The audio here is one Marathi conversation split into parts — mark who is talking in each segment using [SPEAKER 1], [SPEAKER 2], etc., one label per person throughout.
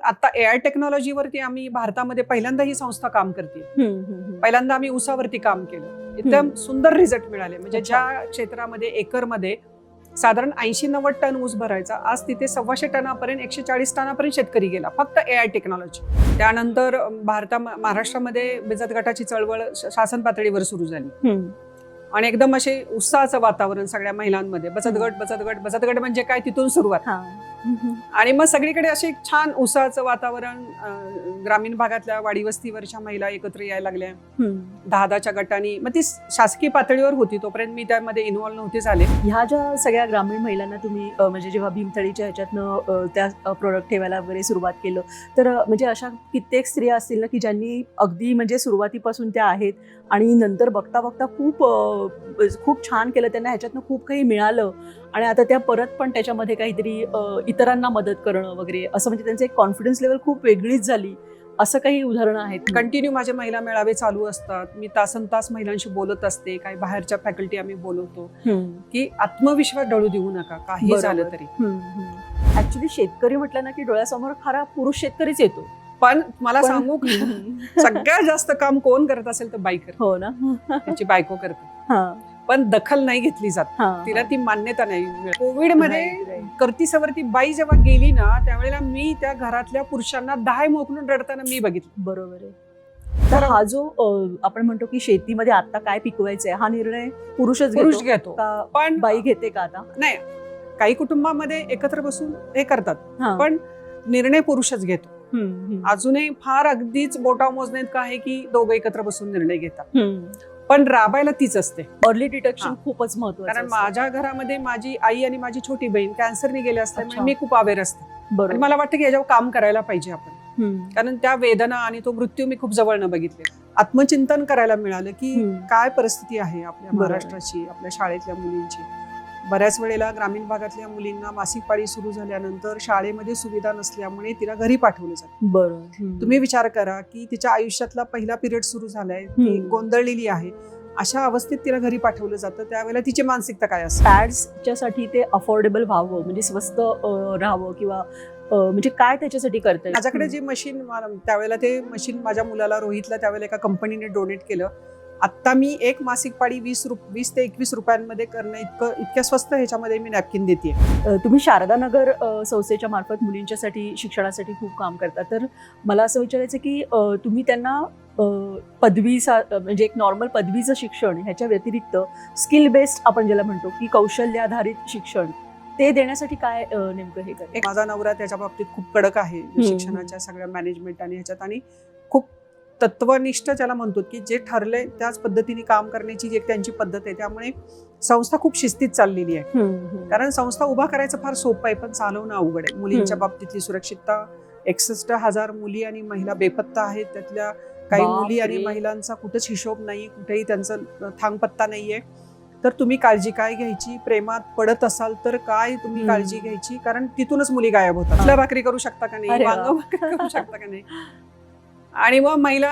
[SPEAKER 1] आता एआय टेक्नॉलॉजीवरती आम्ही भारतामध्ये पहिल्यांदा ही संस्था काम करते. पहिल्यांदा आम्ही ऊसावरती काम केलं. एकदम सुंदर रिझल्ट मिळाले. म्हणजे ज्या क्षेत्रामध्ये एकरमध्ये साधारण 80-90 टन ऊस भरायचा, आज तिथे 125 टनापर्यंत 140 टनापर्यंत शेतकरी गेला, फक्त एआय टेक्नॉलॉजी. त्यानंतर महाराष्ट्रामध्ये बचत गटाची चळवळ शासन पातळीवर सुरू झाली आणि एकदम असे उत्साहाचं वातावरण सगळ्या महिलांमध्ये. बचत गट म्हणजे काय, तिथून सुरुवात. आणि मग सगळीकडे असे छान उत्साहाचं वातावरण. ग्रामीण भागातल्या वाडी वस्तीवरच्या महिला एकत्र यायला लागल्या 10-10च्या गटांनी. मग ती शासकीय पातळीवर होती, तोपर्यंत मी त्यामध्ये इन्व्हॉल्व नव्हते झाले.
[SPEAKER 2] ह्या ज्या सगळ्या ग्रामीण महिलांना तुम्ही म्हणजे जेव्हा भीमथडीच्या ह्याच्यातनं त्या प्रोडक्ट ठेवायला वगैरे सुरुवात केलं, तर म्हणजे अशा कित्येक स्त्रिया असतील ना की ज्यांनी अगदी म्हणजे सुरुवातीपासून त्या आहेत आणि नंतर बघता बघता खूप छान केलं, त्यांना ह्याच्यातनं खूप काही मिळालं आणि आता त्या परत पण त्याच्यामध्ये काहीतरी इतरांना मदत करणं वगैरे असं, म्हणजे त्यांचं एक कॉन्फिडन्स लेवल खूप वेगळीच झाली. असं काही उदाहरणं आहेत?
[SPEAKER 1] कंटिन्यू माझे महिला मेळावे चालू असतात. मी तासनतास महिलांशी बोलत असते. काही बाहेरच्या फॅकल्टी आम्ही बोलवतो की आत्मविश्वास डळू देऊ नका, काही झालं तरी.
[SPEAKER 2] ऍक्च्युली शेतकरी म्हटलं ना की डोळ्यासमोर खरा पुरुष शेतकरीच येतो.
[SPEAKER 1] पण मला सांगू सगळ्यात जास्त काम कोण करत असेल तर बाई करते.
[SPEAKER 2] हो ना,
[SPEAKER 1] त्याची बायको करते. पण दखल नाही घेतली जात, तिला ती मान्यता नाही. कोविड मध्ये करतीसवरती बाई जेव्हा गेली ना, त्यावेळेला मी त्या घरातल्या पुरुषांना 10 मोकलून रडताना मी बघितलं.
[SPEAKER 2] बरोबर आहे. तर हा जो आपण म्हणतो की शेतीमध्ये आता काय पिकवायचंय हा निर्णय पुरुष
[SPEAKER 1] घेतो,
[SPEAKER 2] पण बाई घेते का? आता
[SPEAKER 1] नाही, काही कुटुंबामध्ये एकत्र बसून हे करतात, पण निर्णय पुरुषच घेतो. अजूनही फार अगदीच बोटा मोजण्यात का आहे की दोघं एकत्र बसून निर्णय घेतात, पण राबायला तीच असते.
[SPEAKER 2] अर्ली डिटेक्शन खूपच महत्त्वाचं.
[SPEAKER 1] कारण माझ्या घरामध्ये माझी आई आणि माझी छोटी बहीण कॅन्सरने गेले असल्यामुळे मी खूप अवेअर असते.
[SPEAKER 2] बरोबर.
[SPEAKER 1] मला वाटतं की याच्यावर काम करायला पाहिजे आपण, कारण त्या वेदना आणि तो मृत्यू मी खूप जवळनं बघितले. आत्मचिंतन करायला मिळालं की काय परिस्थिती आहे आपल्या महाराष्ट्राची, आपल्या शाळेतल्या मुलींची. बऱ्याच वेळेला ग्रामीण भागातल्या मुलींना मासिक पाळी सुरू झाल्यानंतर शाळेमध्ये सुविधा नसल्यामुळे तिला घरी पाठवलं जातं.
[SPEAKER 2] बरोबर.
[SPEAKER 1] तुम्ही विचार करा की तिच्या आयुष्यातला पहिला पिरियड सुरू झालाय, ती गोंधळलेली आहे, अशा अवस्थेत तिला घरी पाठवलं जातं. त्यावेळेला तिची मानसिकता काय असते?
[SPEAKER 2] पॅड्सच्या साठी ते अफोर्डेबल व्हावं, म्हणजे स्वस्त राहावं, किंवा म्हणजे काय त्याच्यासाठी करता?
[SPEAKER 1] माझ्याकडे जे मशीन, त्यावेळेला ते मशीन माझ्या मुलाला रोहितला त्यावेळेला एका कंपनीने डोनेट केलं. आता मी एक मासिक पाळी 20 ते 21 रुपयांमध्ये करणं इतक्या स्वस्त ह्याच्यामध्ये मी नॅपकिन देते.
[SPEAKER 2] तुम्ही शारदानगर संस्थेच्या मार्फत मुलींच्यासाठी शिक्षणासाठी खूप काम करता, तर मला असं विचारायचं की तुम्ही त्यांना म्हणजे एक नॉर्मल पदवीचं शिक्षण ह्याच्या व्यतिरिक्त स्किल बेस्ड आपण ज्याला म्हणतो की कौशल्याधारित शिक्षण, ते देण्यासाठी काय नेमकं हे करते?
[SPEAKER 1] माझा नवरा त्याच्या बाबतीत खूप कडक आहे शिक्षणाच्या सगळ्या मॅनेजमेंट आणि ह्याच्यात, आणि खूप तत्वनिष्ठ ज्याला म्हणतो की जे ठरले त्याच पद्धतीने काम करण्याची जी त्यांची पद्धत आहे. त्यामुळे संस्था खूप शिस्तीत चाललेली आहे. कारण संस्था उभा करायचं फार सोपं आहे, पण चालवणं अवघड आहे. मुलींच्या बाबतीतली सुरक्षितता, 61,000 मुली आणि महिला बेपत्ता आहेत. त्यातल्या काही मुली आणि महिलांचा कुठेच हिशोब नाही, कुठेही त्यांचं थांगपत्ता नाहीये. तर तुम्ही काळजी काय घ्यायची? प्रेमात पडत असाल तर काय तुम्ही काळजी घ्यायची? कारण तिथूनच मुली गायब होतात. आपल्या भाकरी करू शकता का नाही, वांग भाकरी करू शकता का नाही. आणि मग महिला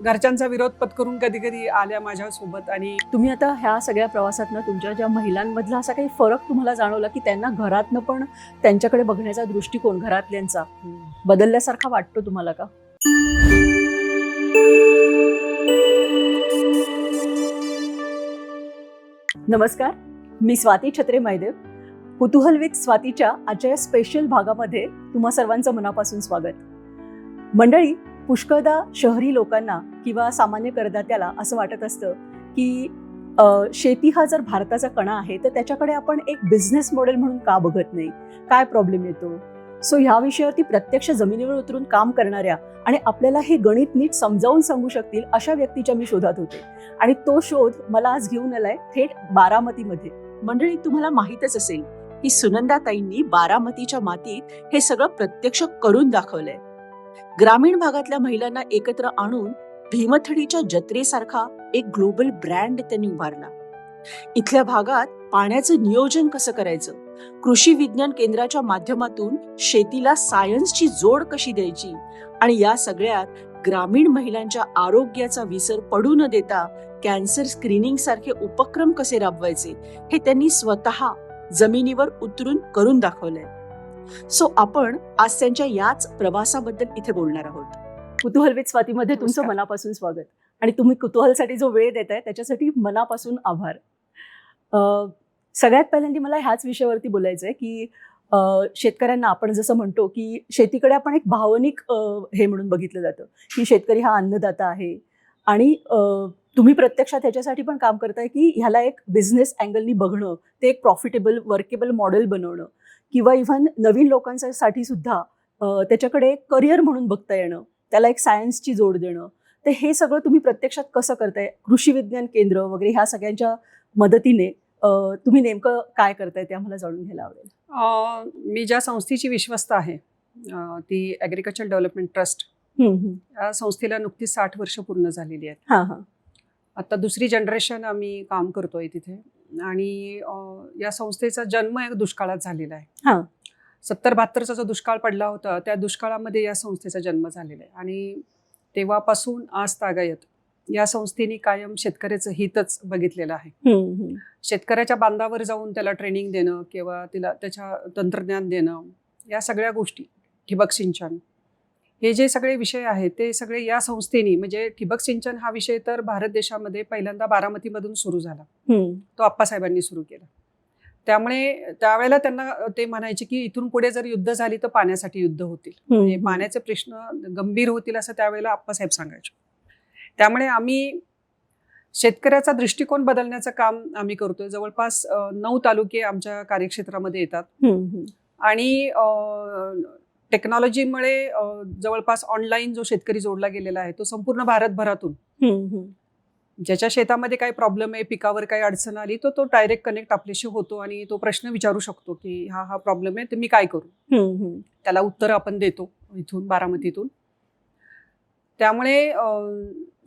[SPEAKER 1] घरच्यांचा विरोध पत्करून कधी कधी आल्या माझ्या सोबत. आणि
[SPEAKER 2] तुम्ही आता ह्या सगळ्या प्रवासातनं तुमच्या ज्या महिलांमधला असा काही फरक तुम्हाला जाणवला की त्यांना घरातनं पण त्यांच्याकडे बघण्याचा दृष्टिकोन घरातल्यांचा बदलल्यासारखा वाटतो तुम्हाला का? नमस्कार, मी स्वाती छत्रे मैदेव. कुतूहल विथ स्वातीच्या आजच्या स्पेशल भागामध्ये तुम्हा सर्वांचं मनापासून स्वागत. मंडळी, पुष्कळदा शहरी लोकांना किंवा सामान्य करदात्याला असं वाटत असतं की शेती हा जर भारताचा कणा आहे तर त्याच्याकडे आपण एक बिझनेस मॉडेल म्हणून का बघत नाही, काय प्रॉब्लेम येतो. सो ह्या विषयावरती प्रत्यक्ष जमिनीवर उतरून काम करणाऱ्या आणि आपल्याला हे गणित नीट समजावून सांगू शकतील अशा व्यक्तीच्या मी शोधात होते, आणि तो शोध मला आज घेऊन आलाय थेट बारामतीमध्ये. मंडळी, तुम्हाला माहीतच असेल की सुनंदाताईंनी बारामतीच्या मातीत हे सगळं प्रत्यक्ष करून दाखवलंय. ग्रामीण भागातल्या महिलांना एकत्र आणून भीमथडीच्या जत्रेसारखा एक ग्लोबल ब्रँड त्यांनी उभारला. इथल्या भागात पाण्याचं नियोजन कसं करायचं, कृषी विज्ञान केंद्राच्या माध्यमातून शेतीला सायन्सची जोड कशी द्यायची, आणि या सगळ्यात ग्रामीण महिलांच्या आरोग्याचा विसर पडू न देता कॅन्सर स्क्रीनिंग सारखे उपक्रम कसे राबवायचे हे त्यांनी स्वतः जमिनीवर उतरून करून दाखवलंय. सो आपण आज त्यांच्या याच प्रवासाबद्दल इथे बोलणार आहोत. कुतूहल विथ स्वातीमध्ये तुमचं
[SPEAKER 1] नमस्कार.
[SPEAKER 2] मनापासून स्वागत. आणि तुम्ही कुतूहलसाठी जो वेळ देताय त्याच्यासाठी मनापासून आभार. सगळ्यात पहिल्यांदा मला ह्याच विषयावरती बोलायचं आहे की शेतकऱ्यांना आपण जसं म्हणतो की शेतीकडे आपण एक भावनिक हे म्हणून बघितलं जातं की शेतकरी हा अन्नदाता आहे. आणि तुम्ही प्रत्यक्षात ह्याच्यासाठी पण काम करताय की ह्याला एक बिझनेस अँगलनी बघणं, ते एक प्रॉफिटेबल वर्केबल मॉडेल बनवणं, किंवा इव्हन नवीन लोकांसाठी सुद्धा त्याच्याकडे एक करिअर म्हणून बघता येणं, त्याला एक सायन्सची जोड देणं. तर हे सगळं तुम्ही प्रत्यक्षात कसं करताय? कृषी विज्ञान केंद्र वगैरे ह्या सगळ्यांच्या मदतीने तुम्ही नेमकं काय करताय ते आम्हाला जाणून घ्यायला आवडेल.
[SPEAKER 1] मी ज्या संस्थेची विश्वस्त आहे ती ॲग्रिकल्चर डेव्हलपमेंट ट्रस्ट, या संस्थेला नुकतीच 60 वर्ष पूर्ण झालेली आहेत.
[SPEAKER 2] हां हां.
[SPEAKER 1] आता दुसरी जनरेशन आम्ही काम करतोय तिथे. आणि या संस्थेचा जन्म एक दुष्काळात झालेला आहे.
[SPEAKER 2] हां.
[SPEAKER 1] 70-72चा जो दुष्काळ पडला होता त्या दुष्काळामध्ये या संस्थेचा जन्म झालेला आहे. आणि तेव्हापासून आज तागायत या संस्थेने कायम शेतकऱ्याचं हितच बघितलेलं आहे. शेतकऱ्याच्या बांधावर जाऊन त्याला ट्रेनिंग देणं किंवा तिला त्याच्या तंत्रज्ञान देणं, या सगळ्या गोष्टी, ठिबक सिंचन, हे जे सगळे विषय आहेत ते सगळे या संस्थेने, म्हणजे ठिबक सिंचन हा विषय तर भारत देशामध्ये पहिल्यांदा बारामतीमधून सुरू झाला. तो आप्पासाहेबांनी सुरू केला. त्यामुळे त्यावेळेला त्यांना ते म्हणायचे की इथून पुढे जर युद्ध झाली तर पाण्यासाठी युद्ध होतील, म्हणजे पाण्याचे प्रश्न गंभीर होतील असं त्यावेळेला आप्पासाहेब सांगायचे. त्यामुळे आम्ही शेतकऱ्याचा दृष्टिकोन बदलण्याचं काम आम्ही करतोय. जवळपास 9 तालुके आमच्या कार्यक्षेत्रामध्ये येतात. आणि टेक्नॉलॉजीमुळे जवळपास ऑनलाईन जो शेतकरी जोडला गेलेला आहे तो संपूर्ण भारतभरातून, ज्याच्या शेतामध्ये काही प्रॉब्लेम आहे, पिकावर काही अडचण आली तर तो डायरेक्ट कनेक्ट आपल्याशी होतो आणि तो प्रश्न विचारू शकतो की हा प्रॉब्लेम आहे तर मी काय करू. त्याला उत्तर आपण देतो इथून बारामतीतून. त्यामुळे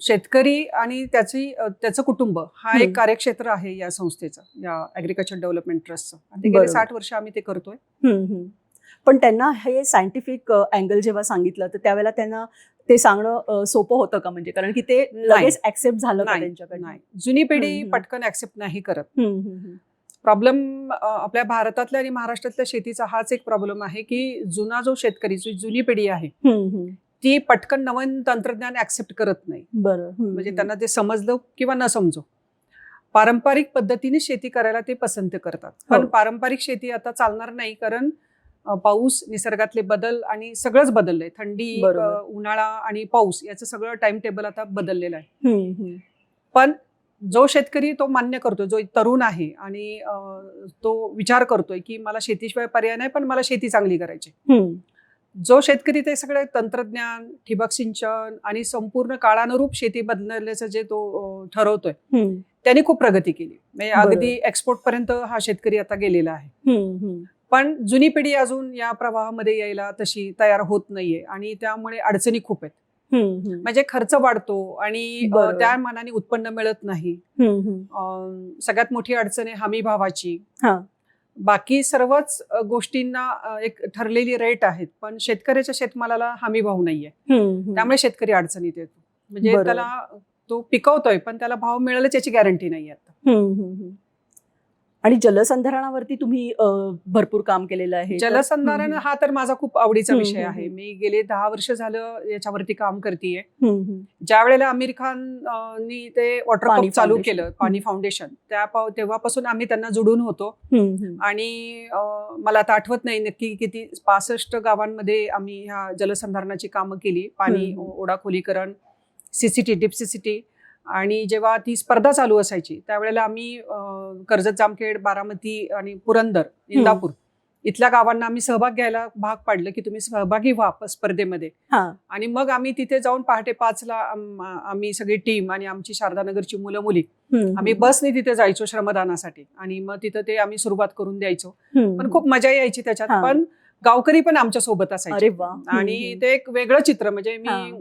[SPEAKER 1] शेतकरी आणि त्याचं कुटुंब हा एक कार्यक्षेत्र आहे या संस्थेचं, या ॲग्रिकल्चर डेव्हलपमेंट ट्रस्टचं. आणि गेले 60 वर्ष आम्ही ते करतोय.
[SPEAKER 2] पण त्यांना हे सायंटिफिक अँगल जेव्हा सांगितलं तर त्यावेळेला त्यांना ते सांगणं सोपं होतं का? म्हणजे कारण की ते लगेच ऍक्सेप्ट झालं का त्यांच्याकडे?
[SPEAKER 1] नाही, जुनी पिढी पटकन ऍक्सेप्ट नाही करत. प्रॉब्लेम आपल्या भारतातल्या आणि महाराष्ट्रातल्या शेतीचा हाच एक प्रॉब्लेम आहे की जुना जो शेतकरी, जुनी पिढी आहे ती पटकन नवीन तंत्रज्ञान ऍक्सेप्ट करत नाही. म्हणजे त्यांना ते समजलं किंवा न समजो, पारंपरिक पद्धतीने शेती करायला ते पसंत करतात. पण पारंपरिक शेती आता चालणार नाही, कारण पाऊस, निसर्गातले बदल आणि सगळंच बदललंय. थंडी, उन्हाळा आणि पाऊस याचं सगळं टाइम टेबल आता बदललेलं आहे. पण जो शेतकरी तो मान्य करतोय, जो तरुण आहे आणि तो विचार करतोय की मला शेतीशिवाय पर्याय नाही, पण मला शेती चांगली करायची, जो शेतकरी ते सगळे तंत्रज्ञान, ठिबक सिंचन आणि संपूर्ण काळानुरूप शेती बदलण्याचं जे तो ठरवतोय, त्यांनी खूप प्रगती केली. म्हणजे अगदी एक्सपोर्ट पर्यंत हा शेतकरी आता गेलेला आहे. पण जुनी पिढी अजून या प्रवाहामध्ये यायला तशी तयार होत नाहीये आणि त्यामुळे अडचणी खूप आहेत. म्हणजे खर्च वाढतो आणि त्या मानाने उत्पन्न मिळत नाही. सगळ्यात मोठी अडचण आहे हमी भावाची. बाकी सर्वच गोष्टींना एक ठरलेली रेट आहेत, पण शेतकऱ्याच्या शेतमालाला हमी भाव नाहीये. त्यामुळे शेतकरी अडचणीत येतो. म्हणजे त्याला तो पिकवतोय पण त्याला भाव मिळेलच याची गॅरंटी नाही आता.
[SPEAKER 2] आणि जलसंधारणावरती तुम्ही भरपूर काम केलेलं आहे.
[SPEAKER 1] जलसंधारण हा तर माझा खूप आवडीचा विषय आहे. मी गेले 10 वर्ष झालं याच्यावरती काम करतेय. ज्या वेळेला आमिर खाननी ते वॉटर कप चालू केलं, पाणी फाउंडेशन, तेव्हापासून आम्ही त्यांना जोडून होतो. आणि मला आता आठवत नाही नक्की किती, 65 गावांमध्ये आम्ही ह्या जलसंधारणाची कामं केली. पाणी ओढाखोलीकरण, सीसीटी, डीप सीसीटी. आणि जेव्हा ती स्पर्धा चालू असायची त्यावेळेला आम्ही कर्जत, जामखेड, बारामती आणि पुरंदर, इंदापूर इथल्या गावांना आम्ही सहभाग घ्यायला भाग पाडलं की तुम्ही सहभागी व्हा स्पर्धेमध्ये. आणि मग आम्ही तिथे जाऊन पहाटे 5ला आम्ही सगळी टीम आणि आमची शारदानगरची मुलं मुली आम्ही बसने तिथे जायचो श्रमदानासाठी. आणि मग तिथं ते आम्ही सुरुवात करून द्यायचो. पण खूप मजा यायची त्याच्यात. पण गावकरी पण आमच्या सोबत असायचे. आणि ते एक वेगळं चित्र, म्हणजे मी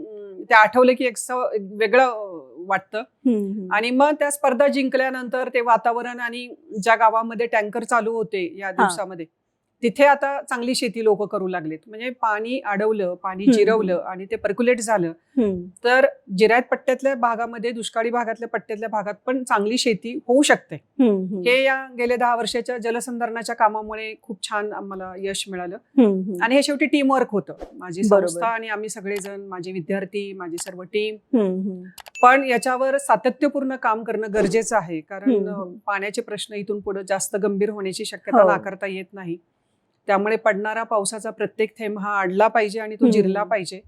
[SPEAKER 1] ते आठवलं की एक वेगळं वाटतं. आणि मग त्या स्पर्धा जिंकल्यानंतर ते वातावरण आणि ज्या गावामध्ये टँकर चालू होते या दिवसामध्ये तिथे आता चांगली शेती लोक करू लागलेत. म्हणजे पाणी अडवलं, पाणी जिरवलं आणि ते पर्क्युलेट झालं तर जिरायत पट्ट्यातल्या भागामध्ये, दुष्काळी भागातल्या पट्ट्यातल्या भागात पण चांगली शेती होऊ शकते. हे या गेल्या 10 वर्षाच्या जलसंधारणाच्या कामामुळे खूप छान आम्हाला यश मिळालं. आणि हे शेवटी टीमवर्क होतं. माझी संस्था आणि आम्ही सगळेजण, माझे विद्यार्थी, माझी सर्व टीम. पण याच्यावर सातत्यपूर्ण काम करणं गरजेचं आहे, कारण पाण्याचे प्रश्न इथून पुढे जास्त गंभीर होण्याची शक्यता नाकारता येत नाही. त्यामुळे पडणारा पावसाचा प्रत्येक थेंब हा अडला पाहिजे आणि तो जिरला पाहिजे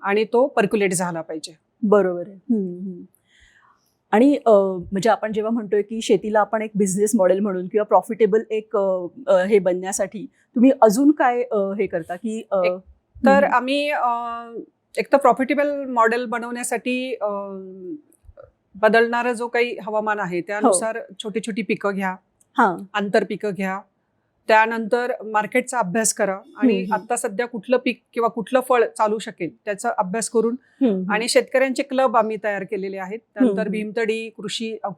[SPEAKER 1] आणि तो पर्क्युलेट झाला पाहिजे.
[SPEAKER 2] बरोबर आहे. आणि म्हणजे आपण जेव्हा म्हणतोय की शेतीला आपण एक बिझनेस मॉडेल म्हणून किंवा प्रॉफिटेबल एक हे बनण्यासाठी तुम्ही अजून काय हे करता की
[SPEAKER 1] तर आम्ही एक तर प्रॉफिटेबल मॉडेल बनवण्यासाठी बदलणारा जो काही हवामान आहे त्यानुसार छोटी छोटी पिकं घ्या, आंतर पिकं घ्या, त्यानंतर मार्केटचा अभ्यास करा आणि आता सध्या कुठलं पीक किंवा कुठलं फळ चालू शकेल त्याचा अभ्यास करून आणि शेतकऱ्यांचे क्लब आम्ही तयार केलेले आहेत. त्यानंतर भीमतडी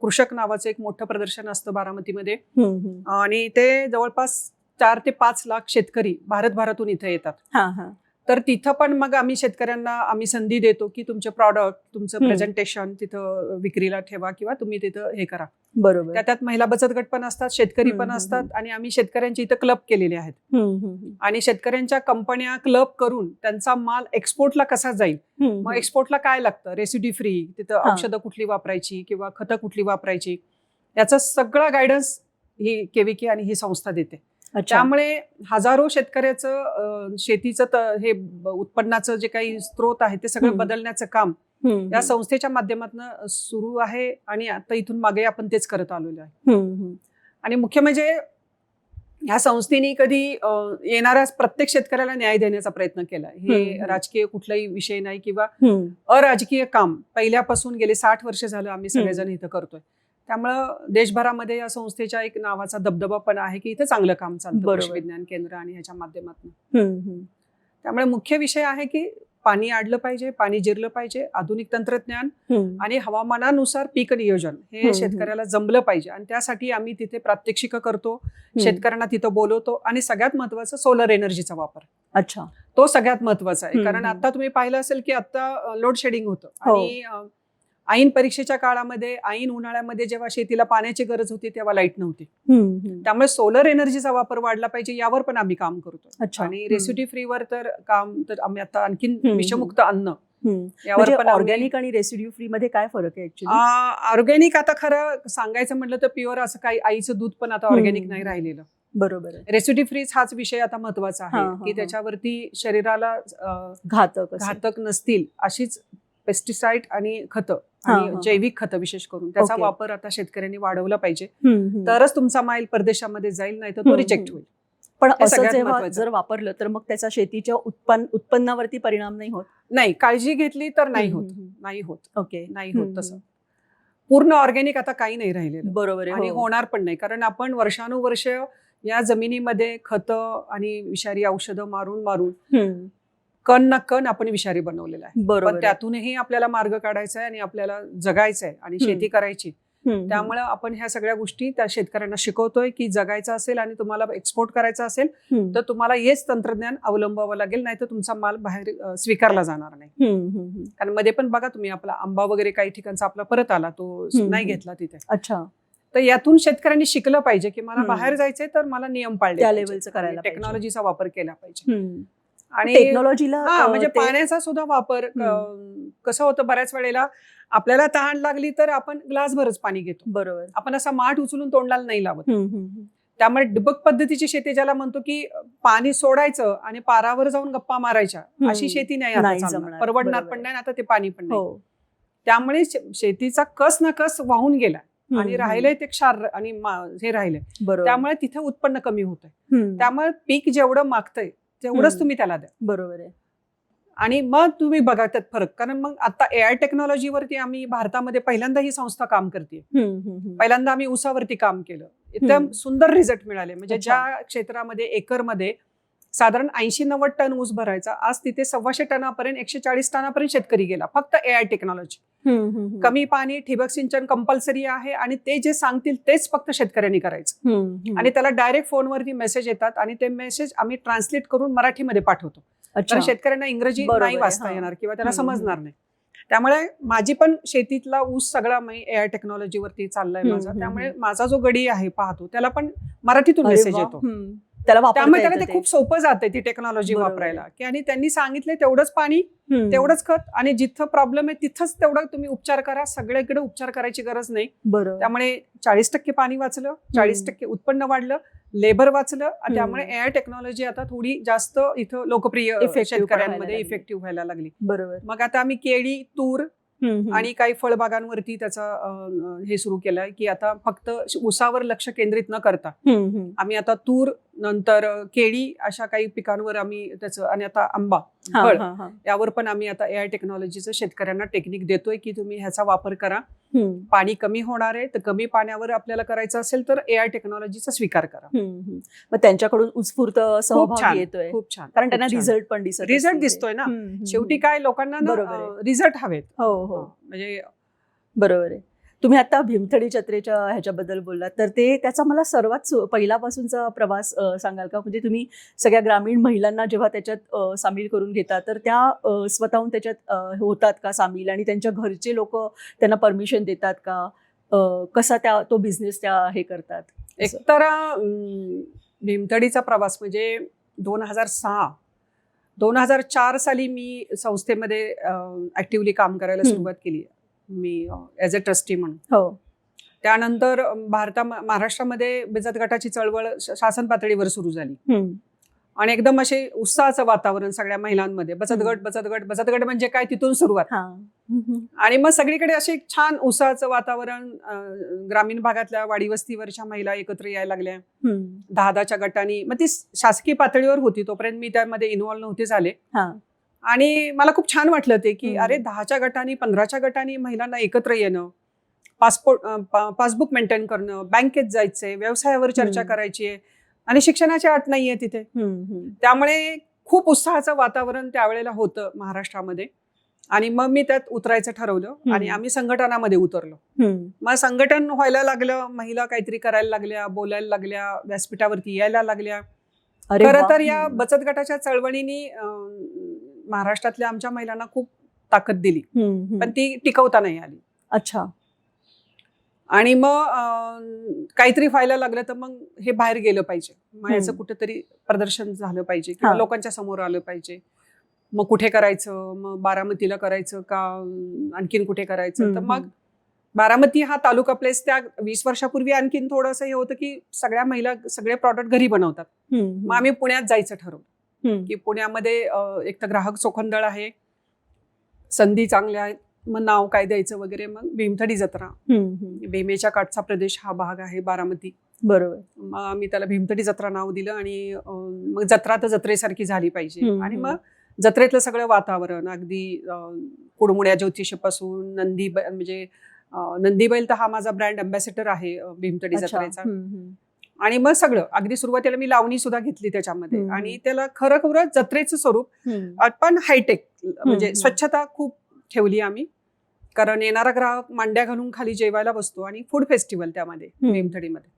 [SPEAKER 1] कृषक नावाचं एक मोठं प्रदर्शन असतं बारामतीमध्ये आणि ते जवळपास 4 ते 5 लाख शेतकरी भारतभरातून इथे येतात. तर तिथं पण मग आम्ही शेतकऱ्यांना संधी देतो की तुमचे प्रॉडक्ट, तुमचं प्रेझेंटेशन तिथं विक्रीला ठेवा किंवा तुम्ही तिथं हे करा.
[SPEAKER 2] बरोबर.
[SPEAKER 1] त्यात महिला बचत गट पण असतात, शेतकरी पण असतात आणि आम्ही शेतकऱ्यांचे इथं क्लब केलेले आहेत. आणि शेतकऱ्यांच्या कंपन्या क्लब करून त्यांचा माल एक्सपोर्टला कसा जाईल, मग एक्सपोर्टला काय लागतं, रेसिड्यू फ्री, तिथं औषधं कुठली वापरायची किंवा खतं कुठली वापरायची, याचा सगळा गायडन्स ही केविके आणि ही संस्था देते. त्यामुळे हजारो शेतकऱ्याचं शेतीचं हे उत्पन्नाचं जे काही स्रोत आहे ते सगळं बदलण्याचं काम या संस्थेच्या माध्यमातून सुरू आहे आणि आता इथून मागे आपण तेच करत आलेलो आहे. आणि मुख्य म्हणजे या संस्थेने कधी येणाऱ्या प्रत्येक शेतकऱ्याला न्याय देण्याचा प्रयत्न केला. हे राजकीय कुठलाही विषय नाही किंवा अराजकीय काम पहिल्यापासून गेले 60 वर्ष झालं आम्ही सगळेजण इथं करतोय. त्यामुळं देशभरामध्ये या संस्थेच्या एक नावाचा दबदबा पण आहे की इथं चांगलं काम चालतं कृषी विज्ञान केंद्र आणि ह्याच्या माध्यमातून. त्यामुळे मुख्य विषय आहे की पाणी अडलं पाहिजे, पाणी जिरलं पाहिजे, आधुनिक तंत्रज्ञान आणि हवामानानुसार पीक नियोजन हे शेतकऱ्याला जमलं पाहिजे. आणि त्यासाठी आम्ही तिथे प्रात्यक्षिकं करतो, शेतकऱ्यांना तिथं बोलवतो आणि सगळ्यात महत्वाचं सोलर एनर्जीचा वापर. तो सगळ्यात महत्वाचा आहे. कारण आता तुम्ही पाहिलं असेल की आता लोड शेडिंग होतं आणि ऐन परीक्षेच्या काळामध्ये, ऐन उन्हाळ्यामध्ये जेव्हा शेतीला पाण्याची गरज होती तेव्हा लाईट नव्हती. त्यामुळे सोलर एनर्जीचा वापर वाढला पाहिजे यावर पण आम्ही काम करतो. आणि रेसिड्यू फ्रीवर तर आम्ही आता आणखीन विषमुक्त अन्न यावर पण.
[SPEAKER 2] ऑर्गॅनिक आणि रेसिड्यू फ्री मध्ये काय फरक आहे?
[SPEAKER 1] ऑर्गॅनिक आता खरं सांगायचं म्हटलं तर प्युअर असं काही आईचं दूध पण आता ऑर्गॅनिक नाही राहिलेलं.
[SPEAKER 2] बरोबर.
[SPEAKER 1] रेसिड्यू फ्रीज हाच विषय आता महत्वाचा आहे की त्याच्यावरती शरीराला घातक नसतील अशीच पेस्टिसाइड आणि खतं आणि जैविक खतं विशेष करून त्याचा वापर आता शेतकऱ्यांनी वाढवला पाहिजे, तरच तुमचा माल परदेशामध्ये जाईल, नाही तर तो रिजेक्ट होईल.
[SPEAKER 2] पण असं जेव्हा जर वापरलं तर मग त्याचा शेतीच्या उत्पन्नावरती परिणाम नाही होत?
[SPEAKER 1] नाही, काळजी घेतली तर नाही होत. नाही होत तसं. पूर्ण ऑर्गॅनिक आता काही नाही राहिलेलं.
[SPEAKER 2] बरोबर.
[SPEAKER 1] आणि होणार पण नाही, कारण आपण वर्षानुवर्ष या जमिनीमध्ये खतं आणि विषारी औषधं मारून कण ना कण आपण विषारी बनवलेला आहे. पण त्यातूनही आपल्याला मार्ग काढायचा आहे आणि आपल्याला जगायचं आहे आणि शेती करायची. त्यामुळे आपण ह्या सगळ्या गोष्टी त्या शेतकऱ्यांना शिकवतोय की जगायचं असेल आणि तुम्हाला एक्सपोर्ट करायचं असेल तर तुम्हाला हेच तंत्रज्ञान अवलंबावं लागेल, नाही तर तुमचा माल बाहेर स्वीकारला जाणार नाही. कारण मध्ये पण बघा तुम्ही, आपला आंबा वगैरे काही ठिकाणचा आपला परत आला, तो नाही घेतला तिथे. तर यातून शेतकऱ्यांनी शिकलं पाहिजे की मला बाहेर जायचंय तर मला नियम पाळले,
[SPEAKER 2] त्या लेवलचं करायला,
[SPEAKER 1] टेक्नॉलॉजीचा वापर केला पाहिजे. आणि
[SPEAKER 2] टेक्नॉलॉजीला
[SPEAKER 1] म्हणजे पाण्याचा सुद्धा वापर कसं होतं, बऱ्याच वेळेला आपल्याला तहान लागली तर आपण ग्लासभरच पाणी घेतो.
[SPEAKER 2] बरोबर.
[SPEAKER 1] आपण असा माठ उचलून तोंडाला नाही लावत. त्यामुळे डिबक पद्धतीची शेती ज्याला म्हणतो की पाणी सोडायचं आणि पारावर जाऊन गप्पा मारायच्या, अशी शेती नाही परवडणार पण नाही, आता ते पाणी पण नाही. त्यामुळे शेतीचा कस ना कस वाहून गेला आणि राहिलंय ते क्षार आणि हे राहिलंय. त्यामुळे तिथे उत्पन्न कमी होतंय. त्यामुळे पीक जेवढं मागतंय तेवढंच तुम्ही त्याला द्या.
[SPEAKER 2] बरोबर आहे.
[SPEAKER 1] आणि मग तुम्ही बघा त्यात फरक. कारण मग आता AI टेक्नॉलॉजीवरती आम्ही भारतामध्ये पहिल्यांदा ही संस्था काम करते. पहिल्यांदा आम्ही ऊसावरती काम केलं, एकदम सुंदर रिझल्ट मिळाले. म्हणजे ज्या क्षेत्रामध्ये एकरमध्ये साधारण 80-90 टन ऊस भरायचा. आज तिथे 125 टनापर्यंत 140 टनापर्यंत शेतकरी गेला, फक्त AI टेक्नॉलॉजी. कमी पाणी, ठिबक सिंचन कंपल्सरी आहे आणि ते जे सांगतील तेच फक्त शेतकऱ्यांनी करायचं. आणि त्याला डायरेक्ट फोनवरती मेसेज येतात आणि ते मेसेज आम्ही ट्रान्सलेट करून मराठीमध्ये पाठवतो. कारण शेतकऱ्यांना इंग्रजी नाही वाचता येणार किंवा त्याला समजणार नाही. त्यामुळे माझी पण शेतीतला ऊस सगळा AI टेक्नॉलॉजीवरती चाललाय माझा. त्यामुळे माझा जो गडी आहे पाहतो त्याला पण मराठीतून मेसेज येतो. त्यामुळे त्याला ते खूप सोपं जाते ती टेक्नॉलॉजी वापरायला. की आणि त्यांनी सांगितले तेवढंच पाणी, तेवढंच खत आणि जिथं प्रॉब्लेम आहे तिथंच तेवढं तुम्ही उपचार करा. सगळीकडे उपचार करायची गरज नाही. त्यामुळे 40% पाणी वाचलं, 40% उत्पन्न वाढलं, लेबर वाचलं. त्यामुळे AI टेक्नॉलॉजी आता थोडी जास्त इथं लोकप्रिय शेतकऱ्यांमध्ये इफेक्टिव्ह व्हायला लागली.
[SPEAKER 2] बरोबर.
[SPEAKER 1] मग आता आम्ही केळी, तूर आणि काही फळबागांवरती त्याचा हे सुरू केलंय की आता फक्त ऊसावर लक्ष केंद्रित न करता आम्ही आता तूर, नंतर केळी अशा काही पिकांवर आम्ही त्याचं, आणि आता आंबा, फळ यावर पण आम्ही आता AI टेक्नॉलॉजीचं शेतकऱ्यांना टेक्निक देतोय की तुम्ही ह्याचा वापर करा. पाणी कमी होणार आहे तर कमी पाण्यावर आपल्याला करायचं असेल तर AI टेक्नॉलॉजीचा स्वीकार करा.
[SPEAKER 2] मग त्यांच्याकडून उत्स्फूर्त सहभाग येतोय.
[SPEAKER 1] खूप छान.
[SPEAKER 2] कारण त्यांना रिझल्ट
[SPEAKER 1] दिसतोय ना. शेवटी काय लोकांना रिझल्ट हवेत. म्हणजे
[SPEAKER 2] बरोबर आहे. तुम्ही आता भीमथडी जत्रेच्या ह्याच्याबद्दल बोललात तर त्याचा मला सर्वात पहिल्यापासूनचा प्रवास सांगाल का? म्हणजे तुम्ही सगळ्या ग्रामीण महिलांना जेव्हा त्याच्यात सामील करून घेता तर त्या स्वतःहून त्याच्यात होतात का सामील, आणि त्यांच्या घरचे लोक त्यांना परमिशन देतात का? कसा तो बिझनेस त्या हे करतात?
[SPEAKER 1] एकतर भीमथडीचा प्रवास म्हणजे 2004 साली मी संस्थेमध्ये ऍक्टिव्हली काम करायला सुरुवात केली मी ऍज अ ट्रस्टी म्हणून. त्यानंतर महाराष्ट्रामध्ये बचत गटाची चळवळ शासन पातळीवर सुरू झाली आणि एकदम असे उत्साहाचं वातावरण सगळ्या महिलांमध्ये. बचत गट म्हणजे काय, तिथून सुरुवात. आणि मग सगळीकडे असे छान उत्साहाचं वातावरण. ग्रामीण भागातल्या वाडी वस्तीवरच्या महिला एकत्र यायला लागल्या 10-10च्या गटांनी. मग ती शासकीय पातळीवर होती, तोपर्यंत मी त्यामध्ये इन्व्हॉल्व नव्हते झाले. आणि मला खूप छान वाटलं ते की अरे 10च्या गटांनी, 15च्या गटांनी महिलांना एकत्र येणं, पासबुक मेंटेन करणं, बँकेत जायचंय, व्यवसायावर चर्चा करायची आहे आणि शिक्षणाची अट नाहीये तिथे. त्यामुळे खूप उत्साहाचं वातावरण त्यावेळेला होतं महाराष्ट्रामध्ये. आणि मग मी त्यात उतरायचं ठरवलं आणि आम्ही संघटनामध्ये उतरलो. मग संघटन व्हायला लागलं, महिला काहीतरी करायला लागल्या, बोलायला लागल्या, व्यासपीठावरती यायला लागल्या. खरं तर या बचत गटाच्या चळवळीने महाराष्ट्रातल्या आमच्या महिलांना खूप ताकद दिली, पण ती टिकवता नाही आली.
[SPEAKER 2] अच्छा.
[SPEAKER 1] आणि मग काहीतरी व्हायला लागलं तर मग हे बाहेर गेलं पाहिजे, मग याचं कुठेतरी प्रदर्शन झालं पाहिजे किंवा लोकांच्या समोर आलं पाहिजे. मग कुठे करायचं, मग बारामतीला करायचं का आणखीन कुठे करायचं? तर मग बारामती हा तालुका प्लेस त्या 20 वर्षापूर्वी आणखीन थोडंसं हे होतं की सगळ्या महिला सगळे प्रॉडक्ट घरी बनवतात. मग आम्ही पुण्यात जायचं ठरवलं की पुण्यामध्ये एक तर ग्राहक चोखंदळ आहे, संधी चांगल्या आहेत, मग नाव काय द्यायचं वगैरे. मग भीमथडी जत्रा, भीमेच्या काठचा प्रदेश हा भाग आहे बारामती.
[SPEAKER 2] बरोबर.
[SPEAKER 1] मग आम्ही त्याला भीमथडी जत्रा नाव दिलं आणि मग जत्रा तर जत्रेसारखी झाली पाहिजे. आणि मग जत्रेतलं सगळं वातावरण अगदी कुडमुड्या ज्योतिषीपासून म्हणजे नंदीबैल तर हा माझा ब्रँड अँबॅसेडर आहे भीमथडी जत्रेचा. आणि मग सगळं अगदी सुरुवातीला मी लावणी सुद्धा घेतली त्याच्यामध्ये आणि त्याला खरं जत्रेचं स्वरूप पण हायटेक, म्हणजे स्वच्छता खूप ठेवली आम्ही. कारण येणारा ग्राहक मांड्या घालून खाली जेवायला बसतो आणि फूड फेस्टिवल त्यामध्ये भीमथडीमध्ये.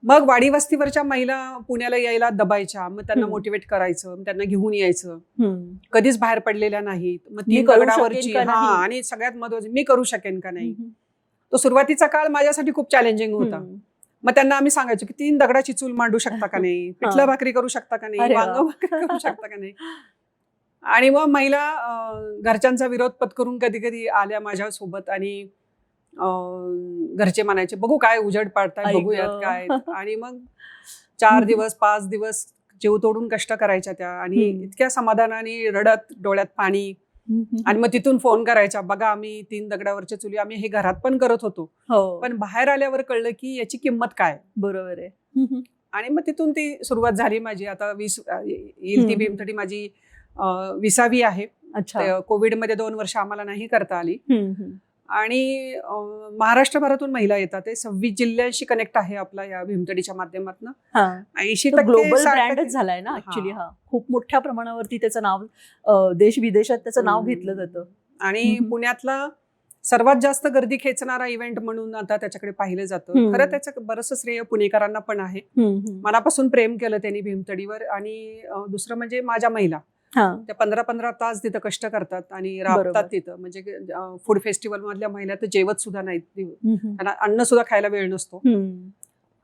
[SPEAKER 1] मग वाडी वस्तीवरच्या महिला पुण्याला यायला दबायच्या, मग त्यांना मोटिवेट करायचं, त्यांना घेऊन यायचं. कधीच बाहेर पडलेल्या नाहीत. मग 3 दगडावरची आणि सगळ्यात महत्वाचं मी करू शकेन का नाही. तो सुरुवातीचा काळ माझ्यासाठी खूप चॅलेंजिंग होता. मग त्यांना आम्ही सांगायचो की 3 दगडाची चूल मांडू शकता का नाही, पिठलं भाकरी करू शकता का नाही, वांग भाकरी करू शकता का नाही. आणि मग महिला घरच्यांचा विरोध पत्करून कधी कधी आल्या माझ्या सोबत आणि घरचे म्हणायचे बघू काय उजेड पाडताय, बघूयात काय. आणि मग 4 दिवस 5 दिवस जीव तोडून कष्ट करायच्या त्या आणि इतक्या समाधानाने रडत डोळ्यात पाणी. आणि मग तिथून फोन करायच्या, बघा आम्ही 3 दगडावरच्या चुली आम्ही हे घरात पण करत होतो, पण बाहेर आल्यावर कळलं की याची किंमत काय.
[SPEAKER 2] बरोबर आहे.
[SPEAKER 1] आणि मग तिथून ती सुरुवात झाली माझी. आता 20 येईल ती भीमथडी माझी 20वी आहे. कोविडमध्ये 2 वर्ष आम्हाला नाही करता आली, आणि महाराष्ट्रभरातून महिला येतात. ते 26 जिल्ह्यांशी कनेक्ट आहे आपला या भीमतडीच्या माध्यमातून. 80%
[SPEAKER 2] ग्लोबल
[SPEAKER 1] 60%
[SPEAKER 2] ब्रँडच झालाय ना ऍक्च्युली. खूप मोठ्या प्रमाणावरती त्याचं नाव देश विदेशात त्याचं नाव घेतलं जातं.
[SPEAKER 1] आणि पुण्यातला सर्वात जास्त गर्दी खेचणारा इव्हेंट म्हणून आता त्याच्याकडे पाहिलं जातं. खरं त्याचं बरंचसं श्रेय पुणेकरांना पण आहे. मनापासून प्रेम केलं त्यांनी भीमतडीवर. आणि दुसरं म्हणजे माझ्या महिला त्या 15-15 तास तिथं कष्ट करतात आणि राबतात तिथं. म्हणजे फूड फेस्टिवल मधल्या महिला तर जेवत सुद्धा नाहीत, त्यांना अन्न सुद्धा खायला वेळ नसतो.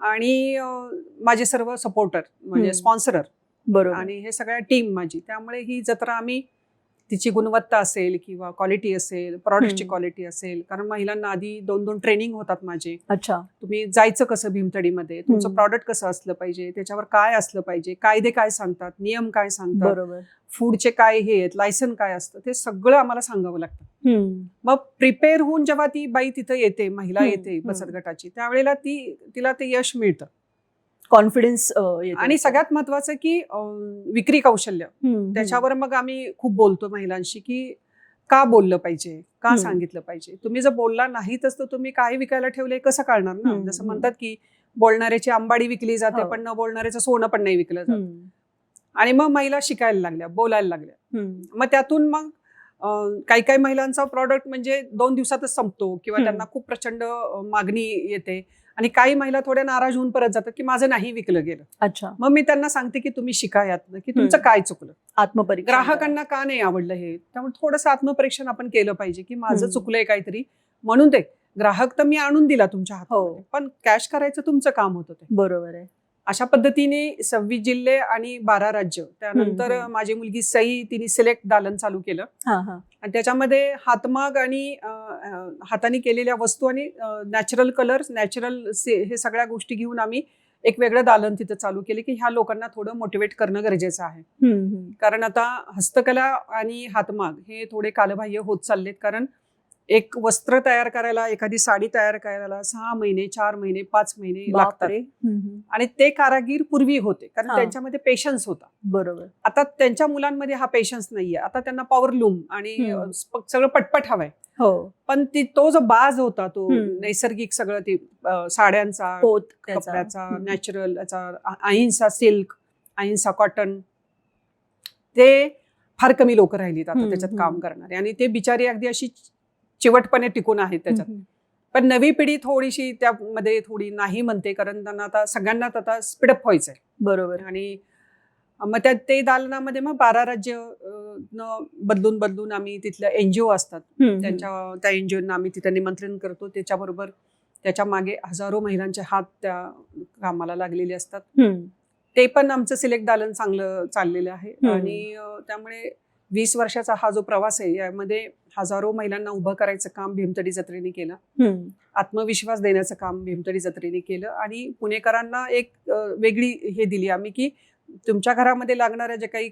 [SPEAKER 1] आणि माझे सर्व सपोर्टर म्हणजे स्पॉन्सरर
[SPEAKER 2] बरोबर.
[SPEAKER 1] आणि हे सगळ्या टीम माझी. त्यामुळे ही जत्रा आम्ही तिची गुणवत्ता असेल किंवा क्वालिटी असेल, प्रॉडक्टची क्वालिटी असेल, कारण महिलांना आधी 2-2 ट्रेनिंग होतात माझे.
[SPEAKER 2] अच्छा.
[SPEAKER 1] तुम्ही जायचं कसं भीमतडीमध्ये, तुमचं प्रॉडक्ट कसं असलं पाहिजे, त्याच्यावर काय असलं पाहिजे, कायदे काय सांगतात, नियम काय सांगतात,
[SPEAKER 2] बरोबर,
[SPEAKER 1] फूडचे काय हे आहेत, लायसन काय असतं, ते सगळं आम्हाला सांगावं लागतं. मग प्रिपेअर होऊन जेव्हा ती बाई तिथं येते, महिला येते बचत गटाची, त्यावेळेला तिला ते यश मिळतं,
[SPEAKER 2] कॉन्फिडन्स.
[SPEAKER 1] आणि सगळ्यात महत्वाचं की विक्री कौशल्य. त्याच्यावर मग आम्ही खूप बोलतो महिलांशी की का बोललं पाहिजे, का सांगितलं पाहिजे. तुम्ही जर बोलला नाहीतच तर तुम्ही काय विकायला ठेवले कसं कळणार ना. जसं म्हणतात की बोलणाऱ्याची आंबाडी विकली जाते पण न बोलणाऱ्याचं सोनं पण नाही विकलं जात. आणि मग महिला शिकायला लागल्या, बोलायला लागल्या. मग त्यातून मग काही काही महिलांचा प्रॉडक्ट म्हणजे 2 दिवसातच संपतो किंवा त्यांना खूप प्रचंड मागणी येते. आणि काही महिला थोड्या नाराज होऊन परत जातात की माझं नाही विकलं गेलं.
[SPEAKER 2] अच्छा.
[SPEAKER 1] मग मी त्यांना सांगते की तुम्ही शिका यातनं की तुमचं काय चुकलं,
[SPEAKER 2] आत्मपरीक्षण.
[SPEAKER 1] ग्राहकांना का नाही आवडलं हे. त्यामुळे थोडंसं आत्मपरीक्षण आपण केलं पाहिजे की माझं चुकलंय काहीतरी. म्हणून ते ग्राहक तर मी आणून दिला तुमच्या हातात, पण कॅश करायचं तुमचं काम होतं ते.
[SPEAKER 2] बरोबर आहे.
[SPEAKER 1] अशा पद्धतीने 26 जिल्हे आणि 12 राज्य. त्यानंतर माझी मुलगी सई तिने सिलेक्ट दालन चालू केलं. आणि त्याच्यामध्ये हातमाग आणि हाताने केलेल्या वस्तू आणि नॅचरल कलर्स, नॅचरल हे सगळ्या गोष्टी घेऊन आम्ही एक वेगळं दालन तिथं चालू केले की ह्या लोकांना थोडं मोटिवेट करणं गरजेचं आहे. कारण आता हस्तकला आणि हातमाग हे थोडे कालबाह्य होत चाललेत. कारण एक वस्त्र तयार करायला, एखादी साडी तयार करायला 6 महिने, 4 महिने, 5 महिने लागतात. आणि ते कारागीर पूर्वी होते कारण त्यांच्यामध्ये पेशन्स होता.
[SPEAKER 2] बरोबर.
[SPEAKER 1] आता त्यांच्या मुलांमध्ये हा पेशन्स नाहीये. आता त्यांना पॉवरलूम आणि सगळं पटपट हवंय. पण तो जो बाज होता तो नैसर्गिक सगळं ते साड्यांचा, कपड्याचा, नॅचरल, अहिंसा सिल्क, अहिंसा कॉटन, ते फार कमी लोक राहिलीत आता त्याच्यात काम करणारे. आणि ते बिचारी अगदी अशी चिवटपणे टिकून आहेत त्याच्यात. पण नवी पिढी थोडीशी त्यामध्ये थोडी नाही म्हणते कारण त्यांना आता सगळ्यांनाच आता स्पीडअप व्हायचंय.
[SPEAKER 2] बरोबर.
[SPEAKER 1] आणि मग ते दालनामध्ये मग 12 राज्य बदलून बदलून आम्ही तिथल्या एनजीओ असतात त्या एनजीओना आम्ही तिथे निमंत्रण करतो. त्याच्याबरोबर त्याच्या मागे हजारो महिलांचे हात त्या कामाला लागलेले असतात. ते पण आमचं सिलेक्ट दालन चांगलं चाललेलं आहे. आणि त्यामुळे 20 वर्षाचा हा जो प्रवास आहे यामध्ये हजारो महिलांना उभं करायचं काम भीमतडी जत्रेने केलं. आत्मविश्वास देण्याचं काम भीमतडी जत्रेने केलं. आणि पुणेकरांना एक वेगळी हे दिली आम्ही की तुमच्या घरामध्ये लागणाऱ्या ज्या काही